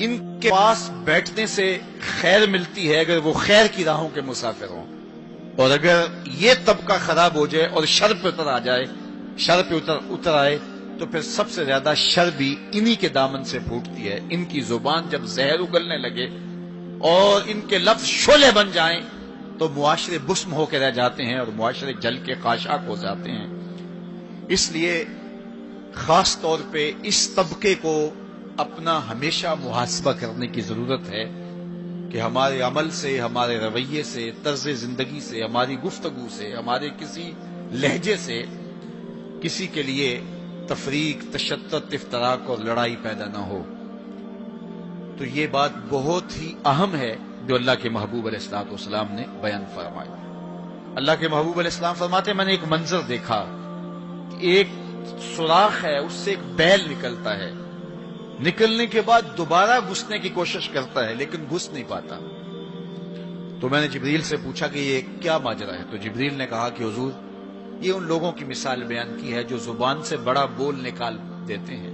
ان کے پاس بیٹھنے سے خیر ملتی ہے اگر وہ خیر کی راہوں کے مسافر ہوں، اور اگر یہ طبقہ خراب ہو جائے اور شر پہ اتر آ جائے، شر پہ اتر آئے، تو پھر سب سے زیادہ شر بھی انہی کے دامن سے پھوٹتی ہے۔ ان کی زبان جب زہر اگلنے لگے اور ان کے لفظ شعلے بن جائیں تو معاشرے بسم ہو کے رہ جاتے ہیں اور معاشرے جل کے خاشاک ہو جاتے ہیں۔ اس لیے خاص طور پہ اس طبقے کو اپنا ہمیشہ محاسبہ کرنے کی ضرورت ہے کہ ہمارے عمل سے، ہمارے رویے سے، طرز زندگی سے، ہماری گفتگو سے، ہمارے کسی لہجے سے کسی کے لیے تفریق، تشدد، افتراق اور لڑائی پیدا نہ ہو۔ تو یہ بات بہت ہی اہم ہے جو اللہ کے محبوب علیہ الصلوۃ والسلام نے بیان فرمائی۔ اللہ کے محبوب علیہ السلام فرماتے ہیں میں نے ایک منظر دیکھا کہ ایک سوراخ ہے، اس سے ایک بیل نکلتا ہے، نکلنے کے بعد دوبارہ گھسنے کی کوشش کرتا ہے لیکن گھس نہیں پاتا۔ تو میں نے جبریل سے پوچھا کہ یہ کیا ماجرا ہے؟ تو جبریل نے کہا کہ حضور یہ ان لوگوں کی مثال بیان کی ہے جو زبان سے بڑا بول نکال دیتے ہیں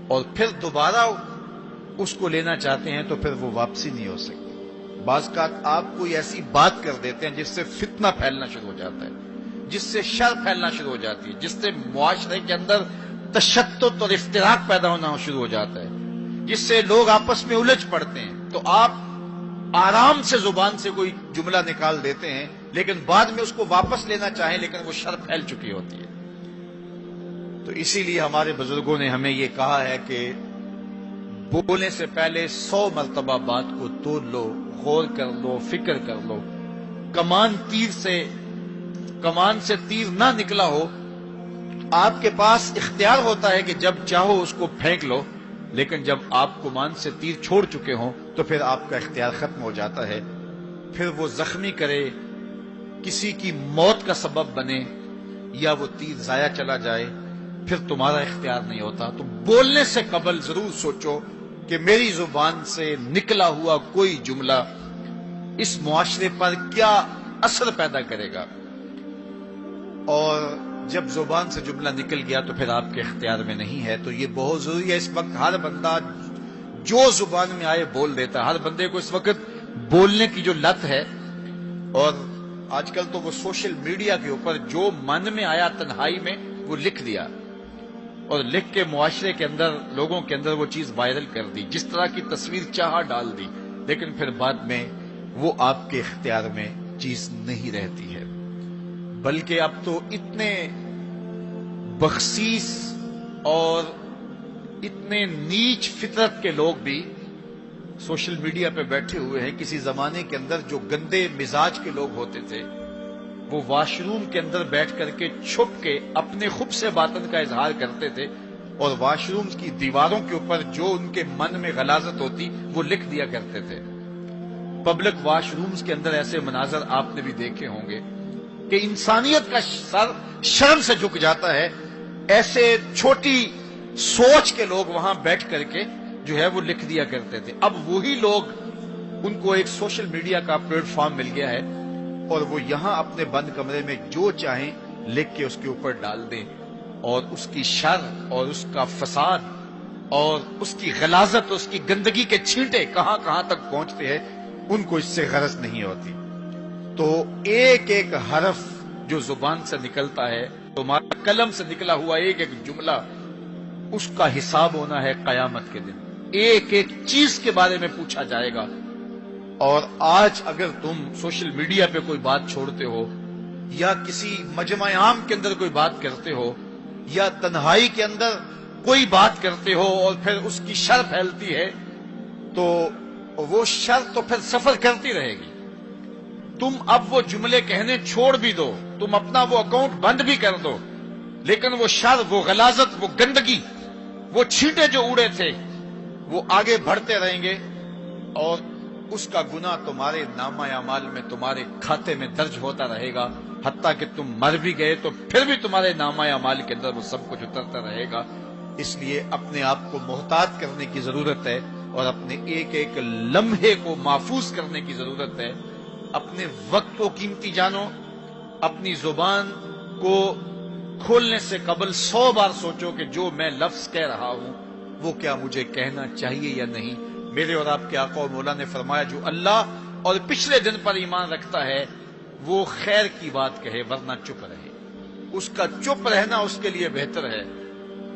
اور پھر دوبارہ اس کو لینا چاہتے ہیں تو پھر وہ واپسی نہیں ہو سکتی۔ بعض اوقات آپ کوئی ایسی بات کر دیتے ہیں جس سے فتنہ پھیلنا شروع ہو جاتا ہے، جس سے شر پھیلنا شروع ہو جاتی ہے، جس سے معاشرے کے اندر تشدد اور افتراق پیدا ہونا شروع ہو جاتا ہے، جس سے لوگ آپس میں الجھ پڑتے ہیں۔ تو آپ آرام سے زبان سے کوئی جملہ نکال دیتے ہیں لیکن بعد میں اس کو واپس لینا چاہیں لیکن وہ شر پھیل چکی ہوتی ہے۔ تو اسی لیے ہمارے بزرگوں نے ہمیں یہ کہا ہے کہ بولنے سے پہلے 100 مرتبہ بات کو تول لو، غور کر لو، فکر کر لو۔ کمان سے تیر نہ نکلا ہو، آپ کے پاس اختیار ہوتا ہے کہ جب چاہو اس کو پھینک لو، لیکن جب آپ کمان سے تیر چھوڑ چکے ہوں تو پھر آپ کا اختیار ختم ہو جاتا ہے۔ پھر وہ زخمی کرے، کسی کی موت کا سبب بنے یا وہ تیر ضائع چلا جائے، پھر تمہارا اختیار نہیں ہوتا۔ تو بولنے سے قبل ضرور سوچو کہ میری زبان سے نکلا ہوا کوئی جملہ اس معاشرے پر کیا اثر پیدا کرے گا، اور جب زبان سے جملہ نکل گیا تو پھر آپ کے اختیار میں نہیں ہے۔ تو یہ بہت ضروری ہے۔ اس وقت ہر بندہ جو زبان میں آئے بول دیتا ہے، ہر بندے کو اس وقت بولنے کی جو لت ہے، اور آج کل تو وہ سوشل میڈیا کے اوپر جو من میں آیا تنہائی میں وہ لکھ دیا اور لکھ کے معاشرے کے اندر لوگوں کے اندر وہ چیز وائرل کر دی، جس طرح کی تصویر چاہا ڈال دی، لیکن پھر بعد میں وہ آپ کے اختیار میں چیز نہیں رہتی ہے۔ بلکہ اب تو اتنے بخسیس اور اتنے نیچ فطرت کے لوگ بھی سوشل میڈیا پہ بیٹھے ہوئے ہیں۔ کسی زمانے کے اندر جو گندے مزاج کے لوگ ہوتے تھے وہ واش روم کے اندر بیٹھ کر کے چھپ کے اپنے خب سے باطن کا اظہار کرتے تھے اور واش روم کی دیواروں کے اوپر جو ان کے من میں غلاظت ہوتی وہ لکھ دیا کرتے تھے۔ پبلک واش رومز کے اندر ایسے مناظر آپ نے بھی دیکھے ہوں گے کہ انسانیت کا سر شرم سے جھک جاتا ہے۔ ایسے چھوٹی سوچ کے لوگ وہاں بیٹھ کر کے جو ہے وہ لکھ دیا کرتے تھے۔ اب وہی لوگ، ان کو ایک سوشل میڈیا کا پلیٹ فارم مل گیا ہے اور وہ یہاں اپنے بند کمرے میں جو چاہیں لکھ کے اس کے اوپر ڈال دیں، اور اس کی شر اور اس کا فساد اور اس کی غلاظت، اس کی گندگی کے چھینٹے کہاں کہاں تک پہنچتے ہیں ان کو اس سے غرض نہیں ہوتی۔ تو ایک ایک حرف جو زبان سے نکلتا ہے، تمہارا قلم سے نکلا ہوا ایک ایک جملہ، اس کا حساب ہونا ہے قیامت کے دن۔ ایک ایک چیز کے بارے میں پوچھا جائے گا۔ اور آج اگر تم سوشل میڈیا پہ کوئی بات چھوڑتے ہو یا کسی مجمع عام کے اندر کوئی بات کرتے ہو یا تنہائی کے اندر کوئی بات کرتے ہو اور پھر اس کی شر پھیلتی ہے، تو وہ شر تو پھر سفر کرتی رہے گی۔ تم اب وہ جملے کہنے چھوڑ بھی دو، تم اپنا وہ اکاؤنٹ بند بھی کر دو، لیکن وہ شر، وہ غلاظت، وہ گندگی، وہ چھینٹے جو اڑے تھے وہ آگے بڑھتے رہیں گے، اور اس کا گناہ تمہارے نامہ اعمال میں، تمہارے کھاتے میں درج ہوتا رہے گا، حتیٰ کہ تم مر بھی گئے تو پھر بھی تمہارے نامہ اعمال کے اندر وہ سب کچھ اترتا رہے گا۔ اس لیے اپنے آپ کو محتاط کرنے کی ضرورت ہے اور اپنے ایک ایک لمحے کو محفوظ کرنے کی ضرورت ہے۔ اپنے وقت کو قیمتی جانو۔ اپنی زبان کو کھولنے سے قبل 100 بار سوچو کہ جو میں لفظ کہہ رہا ہوں وہ کیا مجھے کہنا چاہیے یا نہیں؟ میرے اور آپ کے آقا و مولا نے فرمایا جو اللہ اور پچھلے دن پر ایمان رکھتا ہے وہ خیر کی بات کہے ورنہ چپ رہے، اس کا چپ رہنا اس کے لیے بہتر ہے،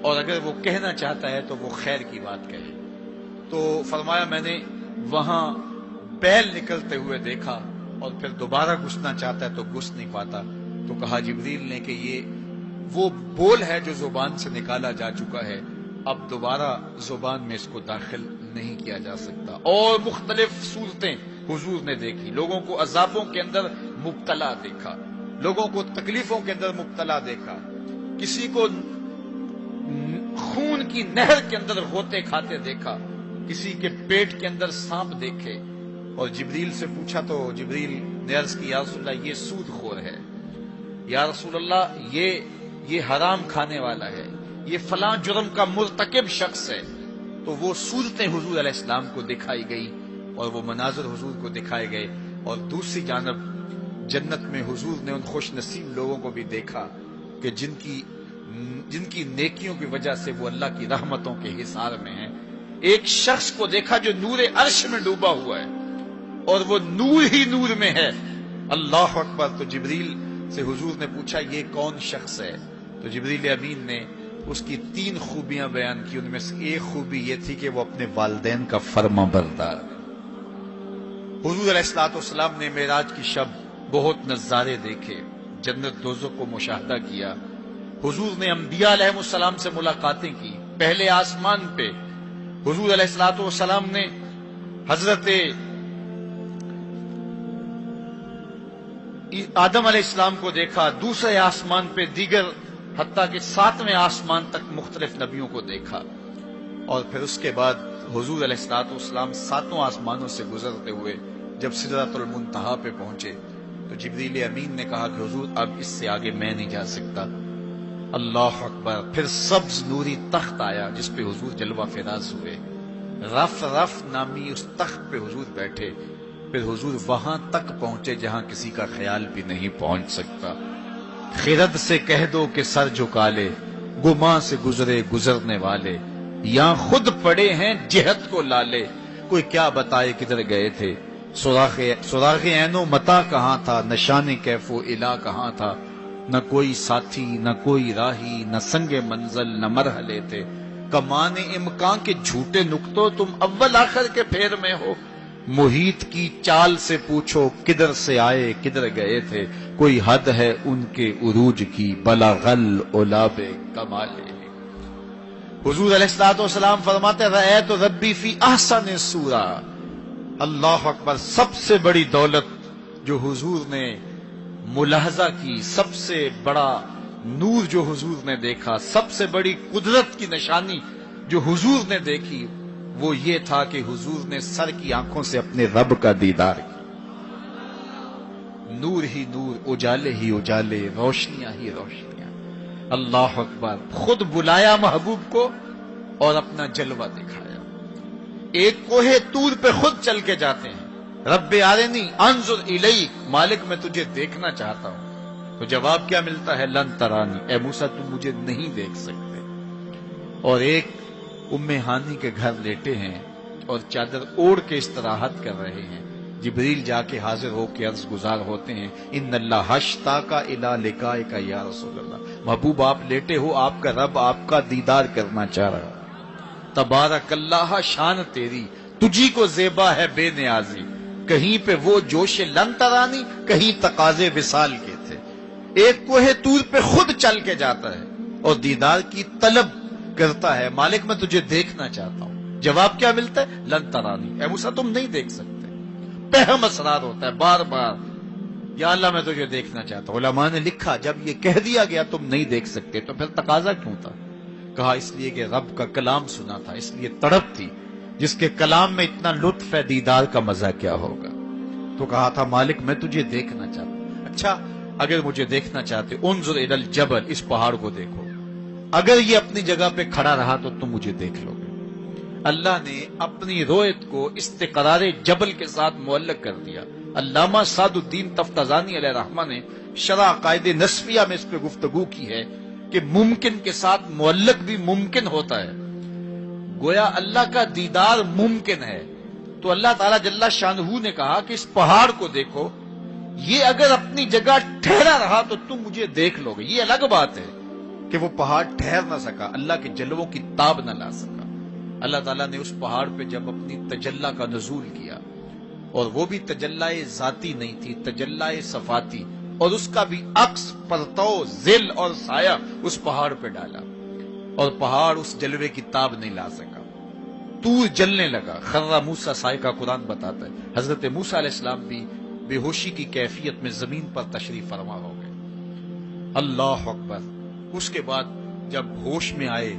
اور اگر وہ کہنا چاہتا ہے تو وہ خیر کی بات کہے۔ تو فرمایا میں نے وہاں بیل نکلتے ہوئے دیکھا اور پھر دوبارہ گھسنا چاہتا ہے تو گھس نہیں پاتا، تو کہا جبریل نے کہ یہ وہ بول ہے جو زبان سے نکالا جا چکا ہے، اب دوبارہ زبان میں اس کو داخل نہیں کیا جا سکتا۔ اور مختلف صورتیں حضور نے دیکھی، لوگوں کو عذابوں کے اندر مبتلا دیکھا، لوگوں کو تکلیفوں کے اندر مبتلا دیکھا، کسی کو خون کی نہر کے اندر غوطے کھاتے دیکھا، کسی کے پیٹ کے اندر سانپ دیکھے۔ اور جبریل سے پوچھا تو جبریل نے عرض کی یا رسول اللہ یہ سود خور ہے، یا رسول اللہ یہ حرام کھانے والا ہے، یہ فلاں جرم کا مرتکب شخص ہے۔ تو وہ صورتیں حضور علیہ السلام کو دکھائی گئی اور وہ مناظر حضور کو دکھائے گئے، اور دوسری جانب جنت میں حضور نے ان خوش نصیب لوگوں کو بھی دیکھا کہ جن کی نیکیوں کی وجہ سے وہ اللہ کی رحمتوں کے حصار میں ہیں۔ ایک شخص کو دیکھا جو نور عرش میں ڈوبا ہوا ہے اور وہ نور ہی نور میں ہے، اللہ اکبر۔ تو جبریل سے حضور نے پوچھا یہ کون شخص ہے؟ تو جبریل امین نے اس کی 3 خوبیاں بیان کی، ان میں سے ایک خوبی یہ تھی کہ وہ اپنے والدین کا فرما بردار۔ حضور علیہ الصلوۃ والسلام نے معراج کی شب بہت نظارے دیکھے، جنت دوزخ کو مشاہدہ کیا، حضور نے انبیاء علیہ السلام سے ملاقاتیں کی۔ پہلے آسمان پہ حضور علیہ الصلوۃ والسلام نے حضرت آدم علیہ السلام کو دیکھا، دوسرے آسمان پہ دیگر حتیٰ کہ 7ویں آسمان تک مختلف نبیوں کو دیکھا، اور پھر اس کے بعد حضور علیہ الصلوۃ والسلام 7 آسمانوں سے گزرتے ہوئے جب سدرۃ المنتہا پہ پہنچے تو جبریل امین نے کہا کہ حضور اب اس سے آگے میں نہیں جا سکتا۔ اللہ اکبر۔ پھر سبز نوری تخت آیا جس پہ حضور جلوہ فراز ہوئے، رف نامی اس تخت پہ حضور بیٹھے، پھر حضور وہاں تک پہنچے جہاں کسی کا خیال بھی نہیں پہنچ سکتا۔ خرد سے کہہ دو کہ سر جھکا لے، گماں سے گزرے گزرنے والے، یا خود پڑے ہیں جہت کو لالے، کوئی کیا بتائے کدھر گئے تھے، سراغ عین و متا کہاں تھا، نشان کیف و الا کہاں تھا، نہ کوئی ساتھی نہ کوئی راہی، نہ سنگ منزل نہ مرحلے تھے، کمان امکان کے جھوٹے نقطوں تم اول آخر کے پھیر میں ہو، محیط کی چال سے پوچھو کدھر سے آئے کدھر گئے تھے، کوئی حد ہے ان کے عروج کی، بلغل اولاب کمالے۔ حضور علیہ الصلوۃ والسلام فرماتے رأیت ربی فی احسن صورہ۔ اللہ اکبر۔ سب سے بڑی دولت جو حضور نے ملاحظہ کی، سب سے بڑا نور جو حضور نے دیکھا، سب سے بڑی قدرت کی نشانی جو حضور نے دیکھی، وہ یہ تھا کہ حضور نے سر کی آنکھوں سے اپنے رب کا دیدار کیا۔ نور ہی نور، اجالے ہی اجالے، روشنیاں ہی روشنیاں۔ اللہ اکبر۔ خود بلایا محبوب کو اور اپنا جلوہ دکھایا۔ ایک کوہ طور پہ خود چل کے جاتے ہیں، رب آرنی انظر الیک، مالک میں تجھے دیکھنا چاہتا ہوں، تو جواب کیا ملتا ہے؟ لن ترانی، اے موسیٰ تم مجھے نہیں دیکھ سکتے۔ اور ایک ام ہانی کے گھر لیٹے ہیں اور چادر اوڑھ کے استراحت کر رہے ہیں، جبریل جا کے حاضر ہو کے عرض گزار ہوتے ہیں ان اللہ اشتاق الی لقائک یا رسول اللہ، محبوب آپ لیٹے ہو، آپ کا رب آپ کا دیدار کرنا چاہ رہا ہے۔ تبارک اللہ، شان تیری، تجھی کو زیبا ہے بے نیازی، کہیں پہ وہ جوش لن ترانی، کہیں تقاضے وصال کے تھے۔ ایک کوہ طور پہ خود چل کے جاتا ہے اور دیدار کی طلب کرتا ہے، مالک میں تجھے دیکھنا چاہتا ہوں، جواب کیا ملتا ہے؟ لن ترانی، اے موسیٰ تم نہیں دیکھ سکتے۔ پہم اسرار ہوتا ہے بار بار، یا اللہ میں تجھے دیکھنا چاہتا ہوں۔ علماء نے لکھا جب یہ کہہ دیا گیا تم نہیں دیکھ سکتے تو پھر تقاضا کیوں تھا؟ کہا اس لیے کہ رب کا کلام سنا تھا، اس لیے تڑپ تھی، جس کے کلام میں اتنا لطف ہے دیدار کا مزہ کیا ہوگا۔ تو کہا تھا مالک میں تجھے دیکھنا چاہتا ہوں۔ اچھا اگر مجھے دیکھنا چاہتے انظر الی الجبل، اس پہاڑ کو دیکھو، اگر یہ اپنی جگہ پہ کھڑا رہا تو تم مجھے دیکھ لو گے۔ اللہ نے اپنی رویت کو استقرار جبل کے ساتھ معلق کر دیا۔ علامہ سعد الدین تفتزانی علیہ رحمہ نے شرح عقائد نسبیہ میں اس پہ گفتگو کی ہے کہ ممکن کے ساتھ معلق بھی ممکن ہوتا ہے۔ گویا اللہ کا دیدار ممکن ہے. تو اللہ تعالیٰ جل شانہ نے کہا کہ اس پہاڑ کو دیکھو، یہ اگر اپنی جگہ ٹھہرا رہا تو تم مجھے دیکھ لو گے. یہ الگ بات ہے کہ وہ پہاڑ ٹھہر نہ سکا، اللہ کے جلووں کی تاب نہ لا سکا. اللہ تعالیٰ نے اس پہاڑ پہ جب اپنی تجلی کا نزول کیا، اور وہ بھی تجلی ذاتی نہیں تھی، تجلی صفاتی، اور اس کا بھی عکس پرتو ذل اور سایہ اس پہاڑ پہ ڈالا، اور پہاڑ اس جلوے کی تاب نہیں لا سکا. طور جلنے لگا، خر موسیٰ صائقہ قرآن بتاتا ہے. حضرت موسیٰ علیہ السلام بھی بے ہوشی کی کیفیت میں زمین پر تشریف فرما ہو گئے. اللہ اکبر. اس کے بعد جب ہوش میں آئے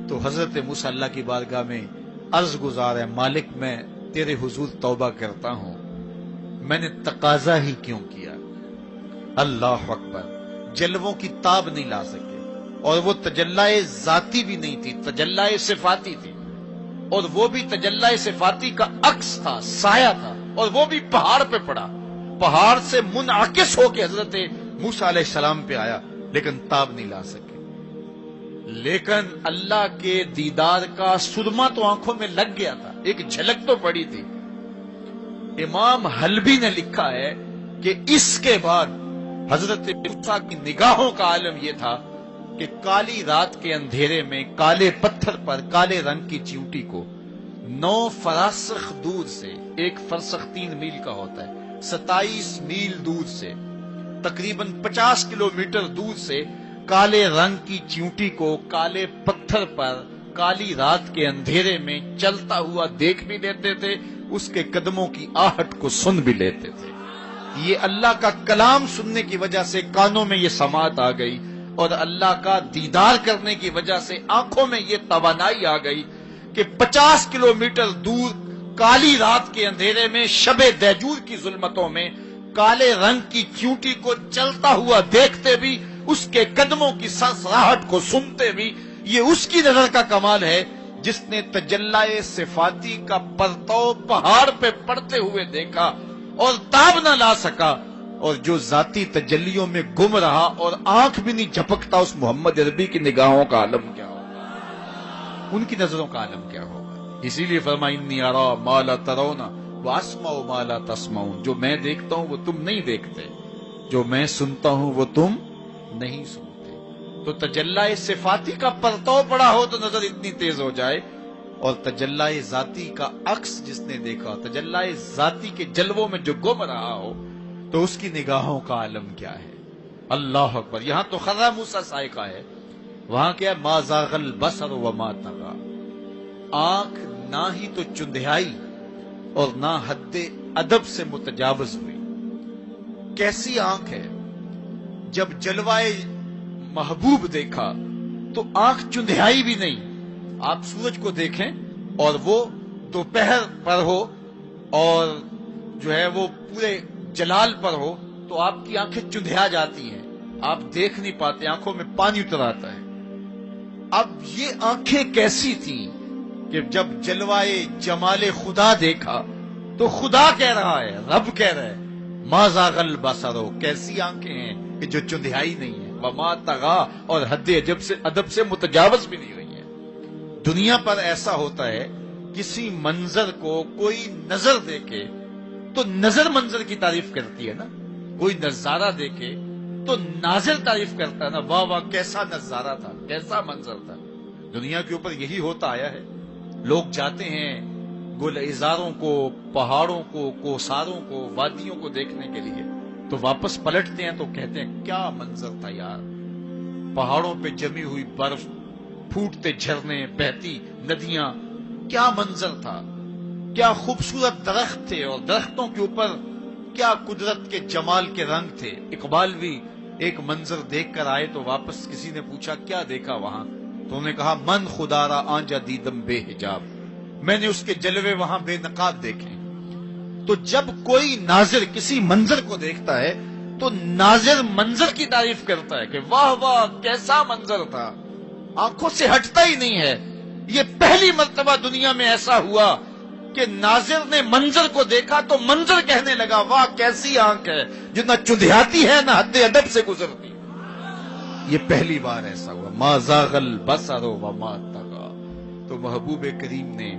تو حضرت موسیٰ اللہ کی بارگاہ میں عرض گزار ہے، مالک میں تیرے حضور توبہ کرتا ہوں، میں نے تقاضا ہی کیوں کیا. اللہ اکبر. جلووں کی تاب نہیں لا سکے، اور وہ تجلی ذاتی بھی نہیں تھی، تجلی صفاتی تھی، اور وہ بھی تجلی صفاتی کا عکس تھا، سایہ تھا، اور وہ بھی پہاڑ پہ پڑا. پہاڑ سے منعکس ہو کے حضرت موسیٰ علیہ السلام پہ آیا، لیکن تاب نہیں لا سکے. لیکن اللہ کے دیدار کا سرما تو آنکھوں میں لگ گیا تھا، ایک جھلک تو پڑی تھی. امام حلبی نے لکھا ہے کہ اس کے بعد حضرت موسیٰ کی نگاہوں کا عالم یہ تھا کہ کالی رات کے اندھیرے میں کالے پتھر پر کالے رنگ کی چیونٹی کو 9 فراسخ دور سے، ایک فرسخ 3 میل کا ہوتا ہے، 27 میل دور سے، تقریباً 50 کلومیٹر دور سے کالے رنگ کی چیونٹی کو کالے پتھر پر کالی رات کے اندھیرے میں چلتا ہوا دیکھ بھی لیتے تھے، اس کے قدموں کی آہٹ کو سن بھی لیتے تھے. یہ اللہ کا کلام سننے کی وجہ سے کانوں میں یہ سماعت آ گئی، اور اللہ کا دیدار کرنے کی وجہ سے آنکھوں میں یہ توانائی آ گئی کہ 50 کلومیٹر دور کالی رات کے اندھیرے میں شب دیجور کی ظلمتوں میں کالے رنگ کی چیونٹی کو چلتا ہوا دیکھتے بھی، اس کے قدموں کی سرسراہٹ کو سنتے بھی. یہ اس کی نظر کا کمال ہے جس نے تجلی صفاتی کا پرتو پہاڑ پہ پڑتے ہوئے دیکھا اور تاب نہ لا سکا، اور جو ذاتی تجلیوں میں گم رہا اور آنکھ بھی نہیں جھپکتا. اس محمد عربی کی نگاہوں کا عالم کیا ہوگا، ان کی نظروں کا عالم کیا ہوگا. اسی لیے فرمایا انی ارا ما لا ترون واسمع ما لا تسمعون. جو میں دیکھتا ہوں وہ تم نہیں دیکھتے، جو میں سنتا ہوں وہ تم نہیں سنتے. تو تجلی صفاتی کا پرتو پڑا ہو تو نظر اتنی تیز ہو جائے، اور تجلی ذاتی کا عکس جس نے دیکھا، تجلی ذاتی کے جلووں میں جو گم رہا ہو، تو اس کی نگاہوں کا عالم کیا ہے. اللہ اکبر. یہاں تو خر موسیٰ صائقہ ہے، وہاں کیا ما زاغ البصر وما طغى. آنکھ نہ ہی تو چندھیائی اور نہ حد ادب سے متجاوز ہوئی. کیسی آنکھ ہے، جب جلوائے محبوب دیکھا تو آنکھ چندھیائی بھی نہیں. آپ سورج کو دیکھیں اور وہ دوپہر پر ہو اور جو ہے وہ پورے جلال پر ہو تو آپ کی آنکھیں چندھیا جاتی ہیں، آپ دیکھ نہیں پاتے، آنکھوں میں پانی اتر آتا ہے. اب یہ آنکھیں کیسی تھیں کہ جب جلوائے جمال خدا دیکھا تو خدا کہہ رہا ہے، رب کہہ رہا ہے ما زاغ البصر. کیسی آنکھیں ہیں کہ جو چندھیائی نہیں ہے، وما طغى، اور حد ادب سے متجاوز بھی نہیں ہوئی ہے. دنیا پر ایسا ہوتا ہے، کسی منظر کو کوئی نظر دیکھے تو نظر منظر کی تعریف کرتی ہے نا. کوئی نظارہ دیکھے تو ناظر تعریف کرتا ہے نا، واہ واہ کیسا نظارہ تھا، کیسا منظر تھا. دنیا کے اوپر یہی ہوتا آیا ہے. لوگ جاتے ہیں گلزاروں کو، پہاڑوں کو، کوساروں کو، وادیوں کو دیکھنے کے لیے، تو واپس پلٹتے ہیں تو کہتے ہیں کیا منظر تھا یار. پہاڑوں پہ جمی ہوئی برف، پھوٹتے جھرنے، بہتی ندیاں، کیا منظر تھا. کیا خوبصورت درخت تھے، اور درختوں کے اوپر کیا قدرت کے جمال کے رنگ تھے. اقبال بھی ایک منظر دیکھ کر آئے تو واپس کسی نے پوچھا کیا دیکھا وہاں، تو انہوں نے کہا من خدا را آنجا دیدم بے حجاب. میں نے اس کے جلوے وہاں بے نقاب دیکھے. تو جب کوئی ناظر کسی منظر کو دیکھتا ہے تو ناظر منظر کی تعریف کرتا ہے کہ واہ واہ کیسا منظر تھا، آنکھوں سے ہٹتا ہی نہیں ہے. یہ پہلی مرتبہ دنیا میں ایسا ہوا کہ ناظر نے منظر کو دیکھا تو منظر کہنے لگا واہ کیسی آنکھ ہے جو نہ چندھیاتی ہے نہ حد ادب سے گزرتی. یہ پہلی بار ایسا ہوا. ما زاغ البصر وما طغى. تو محبوب کریم نے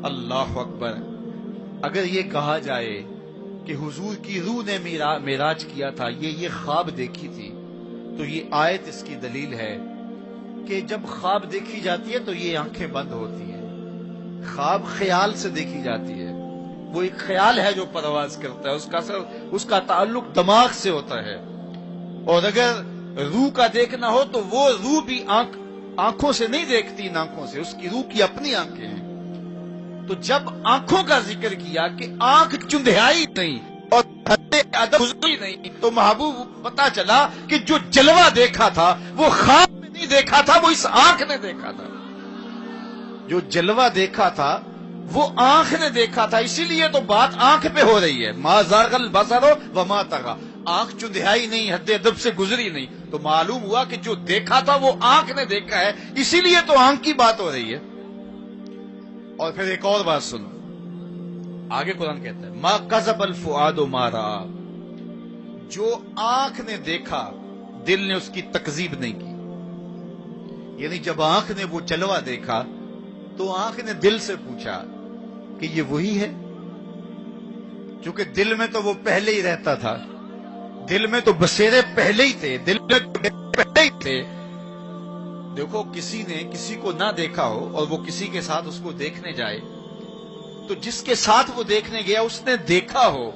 اللہ اکبر اگر یہ کہا جائے کہ حضور کی روح نے معراج کیا تھا، یہ خواب دیکھی تھی، تو یہ آیت اس کی دلیل ہے کہ جب خواب دیکھی جاتی ہے تو یہ آنکھیں بند ہوتی ہیں. خواب خیال سے دیکھی جاتی ہے، وہ ایک خیال ہے جو پرواز کرتا ہے، اس کا تعلق دماغ سے ہوتا ہے. اور اگر روح کا دیکھنا ہو تو وہ روح بھی آنکھوں سے نہیں دیکھتی، ان آنکھوں سے، اس کی روح کی اپنی آنکھیں ہیں. تو جب آنکھوں کا ذکر کیا کہ آنکھ چندھیائی نہیں اور حد ادب گزری نہیں، تو محبوب پتا چلا کہ جو جلوہ دیکھا تھا وہ خواب میں نہیں دیکھا تھا، وہ اس آنکھ نے دیکھا تھا. جو جلوہ دیکھا تھا وہ آنکھ نے دیکھا تھا. اسی لیے تو بات آنکھ پہ ہو رہی ہے. ما زاغ البصر وما طغى. آنکھ چندھیائی نہیں، حد ادب سے گزری نہیں، تو معلوم ہوا کہ جو دیکھا تھا وہ آنکھ نے دیکھا ہے، اسی لیے تو آنکھ کی بات ہو رہی ہے. اور پھر ایک اور بات سنو، آگے قرآن کہتا ہے ما کذب الفؤاد ما رأى. جو آنکھ نے دیکھا دل نے اس کی تکذیب نہیں کی. یعنی جب آنکھ نے وہ جلوہ دیکھا تو آنکھ نے دل سے پوچھا کہ یہ وہی ہے، چونکہ دل میں تو وہ پہلے ہی رہتا تھا، دل میں تو بسیرے پہلے ہی تھے، دل میں پہلے ہی تھے. دیکھو کسی نے کسی کو نہ دیکھا ہو اور وہ کسی کے ساتھ اس کو دیکھنے جائے، تو جس کے ساتھ وہ دیکھنے گیا اس نے دیکھا ہو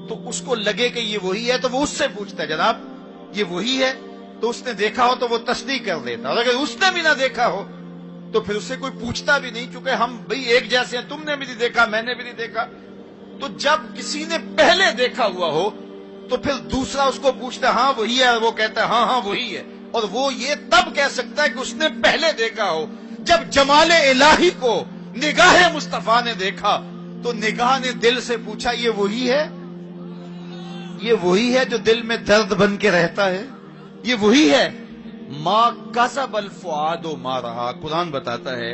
تو اس کو لگے کہ یہ وہی ہے، تو وہ اس سے پوچھتا ہے جناب یہ وہی ہے، تو اس نے دیکھا ہو تو وہ تصدیق کر دیتا. اور اگر اس نے بھی نہ دیکھا ہو تو پھر اس سے کوئی پوچھتا بھی نہیں، کیونکہ ہم بھئی ایک جیسے ہیں، تم نے بھی نہیں دیکھا میں نے بھی نہیں دیکھا. تو جب کسی نے پہلے دیکھا ہوا ہو تو پھر دوسرا اس کو پوچھتا ہے ہاں وہی ہے، اور وہ کہتا ہے ہاں ہاں وہی ہے. اور وہ یہ تب کہہ سکتا ہے کہ اس نے پہلے دیکھا ہو. جب جمال الہی کو نگاہ مصطفیٰ نے دیکھا تو نگاہ نے دل سے پوچھا یہ وہی ہے، یہ وہی ہے جو دل میں درد بن کے رہتا ہے، یہ وہی ہے. ما کذب الفؤاد ما رأى. قرآن بتاتا ہے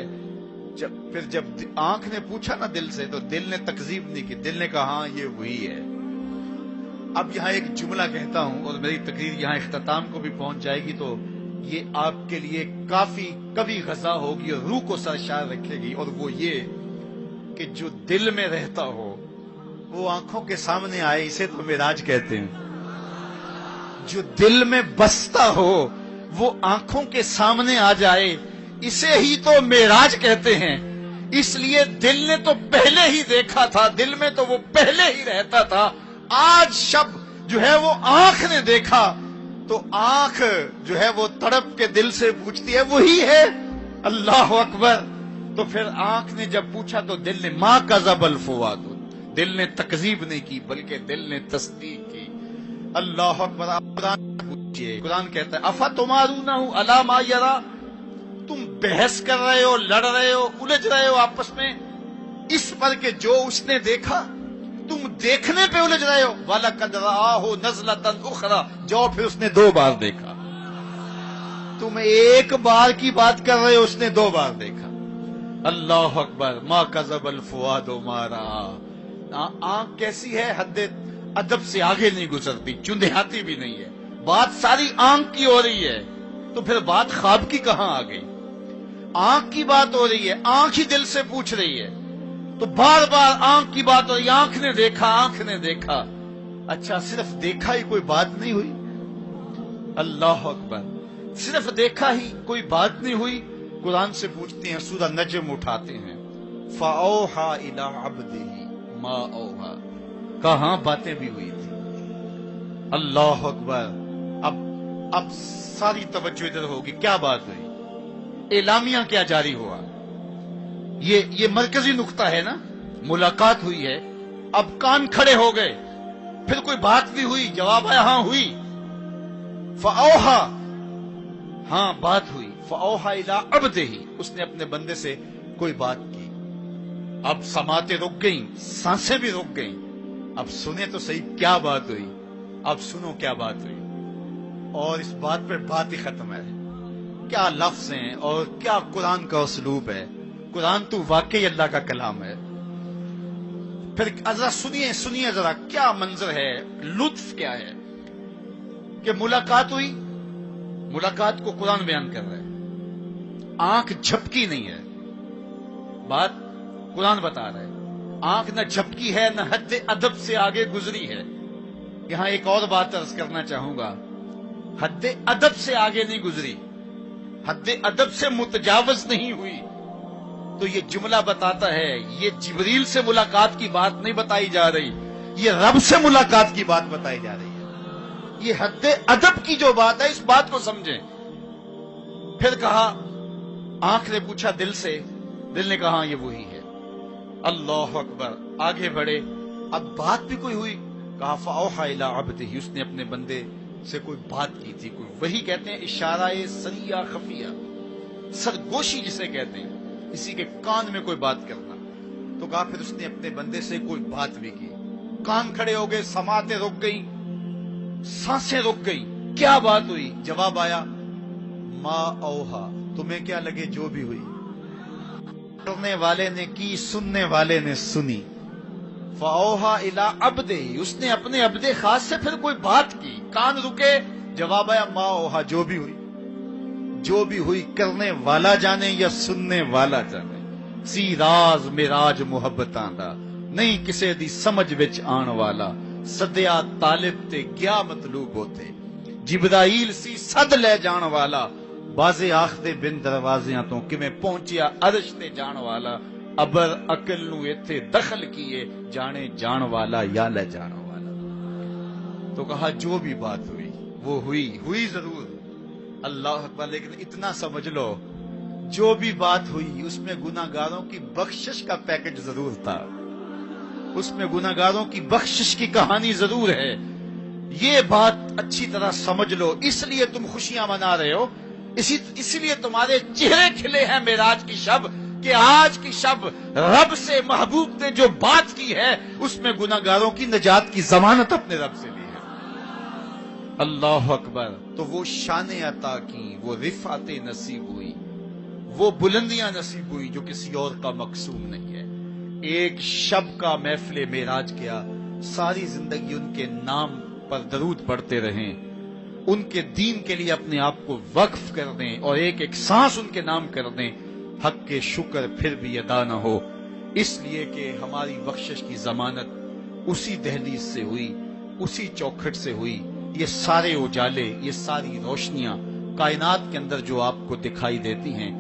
جب آنکھ نے پوچھا نا دل سے تو دل نے تکذیب نہیں کی، دل نے کہا ہاں یہ وہی ہے. اب یہاں ایک جملہ کہتا ہوں اور میری تقریر یہاں اختتام کو بھی پہنچ جائے گی، تو یہ آپ کے لیے کافی کبھی غذا ہوگی اور روح کو سرشار رکھے گی. اور وہ یہ کہ جو دل میں رہتا ہو وہ آنکھوں کے سامنے آئے، اسے تو معراج کہتے ہیں. جو دل میں بستا ہو وہ آنکھوں کے سامنے آ جائے، اسے ہی تو معراج کہتے ہیں. اس لیے دل نے تو پہلے ہی دیکھا تھا، دل میں تو وہ پہلے ہی رہتا تھا. آج شب جو ہے وہ آنکھ نے دیکھا تو آنکھ جو ہے وہ تڑپ کے دل سے پوچھتی ہے وہی ہے. اللہ اکبر. تو پھر آنکھ نے جب پوچھا تو دل نے ما کذب الفؤاد، دل نے تکذیب نہیں کی بلکہ دل نے تصدیق کی. اللہ اکبر. قرآن پوچھئے، قرآن کہتا ہے افتمارونہ علی ما یری. تم بحث کر رہے ہو، لڑ رہے ہو، الجھ رہے ہو آپس میں اس پر کہ جو اس نے دیکھا، تم دیکھنے پہ الجھ رہے ہو. وَلَقَدْ رَآهُ نَزْلَةً أُخْرَى. جو پھر اس نے 2 بار دیکھا. تم ایک بار کی بات کر رہے ہو، اس نے 2 بار دیکھا. اللہ اکبر. ما کذب الفؤاد ما رأى. آنکھ کیسی ہے؟ حد ادب سے آگے نہیں گزرتی، چندھیاتی بھی نہیں ہے. بات ساری آنکھ کی ہو رہی ہے تو پھر بات خواب کی کہاں آ گئی؟ آنکھ کی بات ہو رہی ہے، آنکھ ہی دل سے پوچھ رہی ہے تو بار بار آنکھ کی بات ہو رہی ہے. آنکھ نے دیکھا، آنکھ نے دیکھا. اچھا صرف دیکھا ہی کوئی بات نہیں ہوئی؟ اللہ اکبر. صرف دیکھا ہی کوئی بات نہیں ہوئی؟ قرآن سے پوچھتے ہیں، سورہ نجم اٹھاتے ہیں فَأَوْحَى إِلَىٰ عَبْدِهِ مَا أَوْحَىٰ. کہاں باتیں بھی ہوئی تھی. اللہ اکبر. اب ساری توجہ ادھر ہوگی. کیا بات ہوئی؟ اعلامیہ کیا جاری ہوا؟ یہ مرکزی نقطہ ہے نا. ملاقات ہوئی ہے، اب کان کھڑے ہو گئے. پھر کوئی بات بھی ہوئی؟ جواب آیا ہاں ہوئی. فَأَوْحَىٰ. ہاں بات ہوئی. فَأَوْحَىٰ إِلَىٰ عَبْدِهِ. اس نے اپنے بندے سے کوئی بات کی. اب سماعتیں رک گئیں، سانسیں بھی رک گئیں. اب سنیں تو صحیح کیا بات ہوئی. اب سنو کیا بات ہوئی. اور اس بات پہ بات ہی ختم ہے. کیا لفظ ہیں اور کیا قرآن کا اسلوب ہے. قرآن تو واقعی اللہ کا کلام ہے. پھر ذرا سنیے ذرا کیا منظر ہے، لطف کیا ہے کہ ملاقات ہوئی. ملاقات کو قرآن بیان کر رہا ہے. آنکھ جھپکی نہیں ہے، بات قرآن بتا رہا ہے. آنکھ نہ جھپکی ہے نہ حد ادب سے آگے گزری ہے. یہاں ایک اور بات عرض کرنا چاہوں گا، حد ادب سے آگے نہیں گزری، حد ادب سے متجاوز نہیں ہوئی. تو یہ جملہ بتاتا ہے یہ جبریل سے ملاقات کی بات نہیں بتائی جا رہی، یہ رب سے ملاقات کی بات بتائی جا رہی ہے. یہ حد ادب کی جو بات ہے اس بات کو سمجھیں. پھر کہا، آنکھ نے پوچھا دل سے، دل نے کہا یہ وہی ہے. اللہ اکبر. آگے بڑھے، اب بات بھی کوئی ہوئی. کہا فَأَوْحَىٰ إِلَىٰ عَبْدِهِ، اس نے اپنے بندے سے کوئی بات کی تھی. کوئی وہی کہتے ہیں اشارہ سریہ خفیہ، سرگوشی جسے کہتے ہیں، کسی کے کان میں کوئی بات کرنا. تو کہا پھر اس نے اپنے بندے سے کوئی بات بھی کی. کان کھڑے ہو گئے، سماعتیں رک گئی، سانسیں رک گئی. کیا بات ہوئی؟ جواب آیا ما اوہا، تمہیں کیا لگے جو بھی ہوئی. کرنے والے نے کی، سننے والے نے سنی. فَأَوْحَىٰ إِلَىٰ عَبْدِهِ، اس نے اپنے عبد خاص سے پھر کوئی بات کی. کان رکے، جواب آیا ما اوہا، جو بھی ہوئی. جو بھی ہوئی کرنے والا جانے یا سننے والا جانے. سی راز میراج محبتاں دا نہیں کسے دی سمجھ وچ آن والا. سدیا طالب تے گیا مطلوب ہوتے، جبرائیل سی صد لے جان والا. بازے آخدے بن دروازیاں تو کمیں پہنچیا عرش تے جان والا. ابر عقل نو ایتھے دخل کیے، جانے جان والا یا لے جان والا. تو کہا جو بھی بات ہوئی وہ ہوئی ضرور. اللہ اکبر. لیکن اتنا سمجھ لو جو بھی بات ہوئی اس میں گناہگاروں کی بخشش کا پیکج ضرور تھا، اس میں گناہگاروں کی بخشش کی کہانی ضرور ہے. یہ بات اچھی طرح سمجھ لو. اس لیے تم خوشیاں منا رہے ہو، اسی لیے تمہارے چہرے کھلے ہیں معراج کی شب، کہ آج کی شب رب سے محبوب نے جو بات کی ہے اس میں گناہگاروں کی نجات کی ضمانت اپنے رب سے لی ہے. اللہ اکبر. تو وہ شان عطا کی، وہ رفعت نصیب ہوئی، وہ بلندیاں نصیب ہوئی جو کسی اور کا مقسوم نہیں ہے. ایک شب کا محفل معراج کیا، ساری زندگی ان کے نام پر درود پڑھتے رہیں، ان کے دین کے لیے اپنے آپ کو وقف کر دیں اور ایک ایک سانس ان کے نام کر دیں. حق کے شکر پھر بھی ادا نہ ہو، اس لیے کہ ہماری بخشش کی ضمانت اسی دہلیز سے ہوئی، اسی چوکھٹ سے ہوئی. یہ سارے اجالے، یہ ساری روشنیاں کائنات کے اندر جو آپ کو دکھائی دیتی ہیں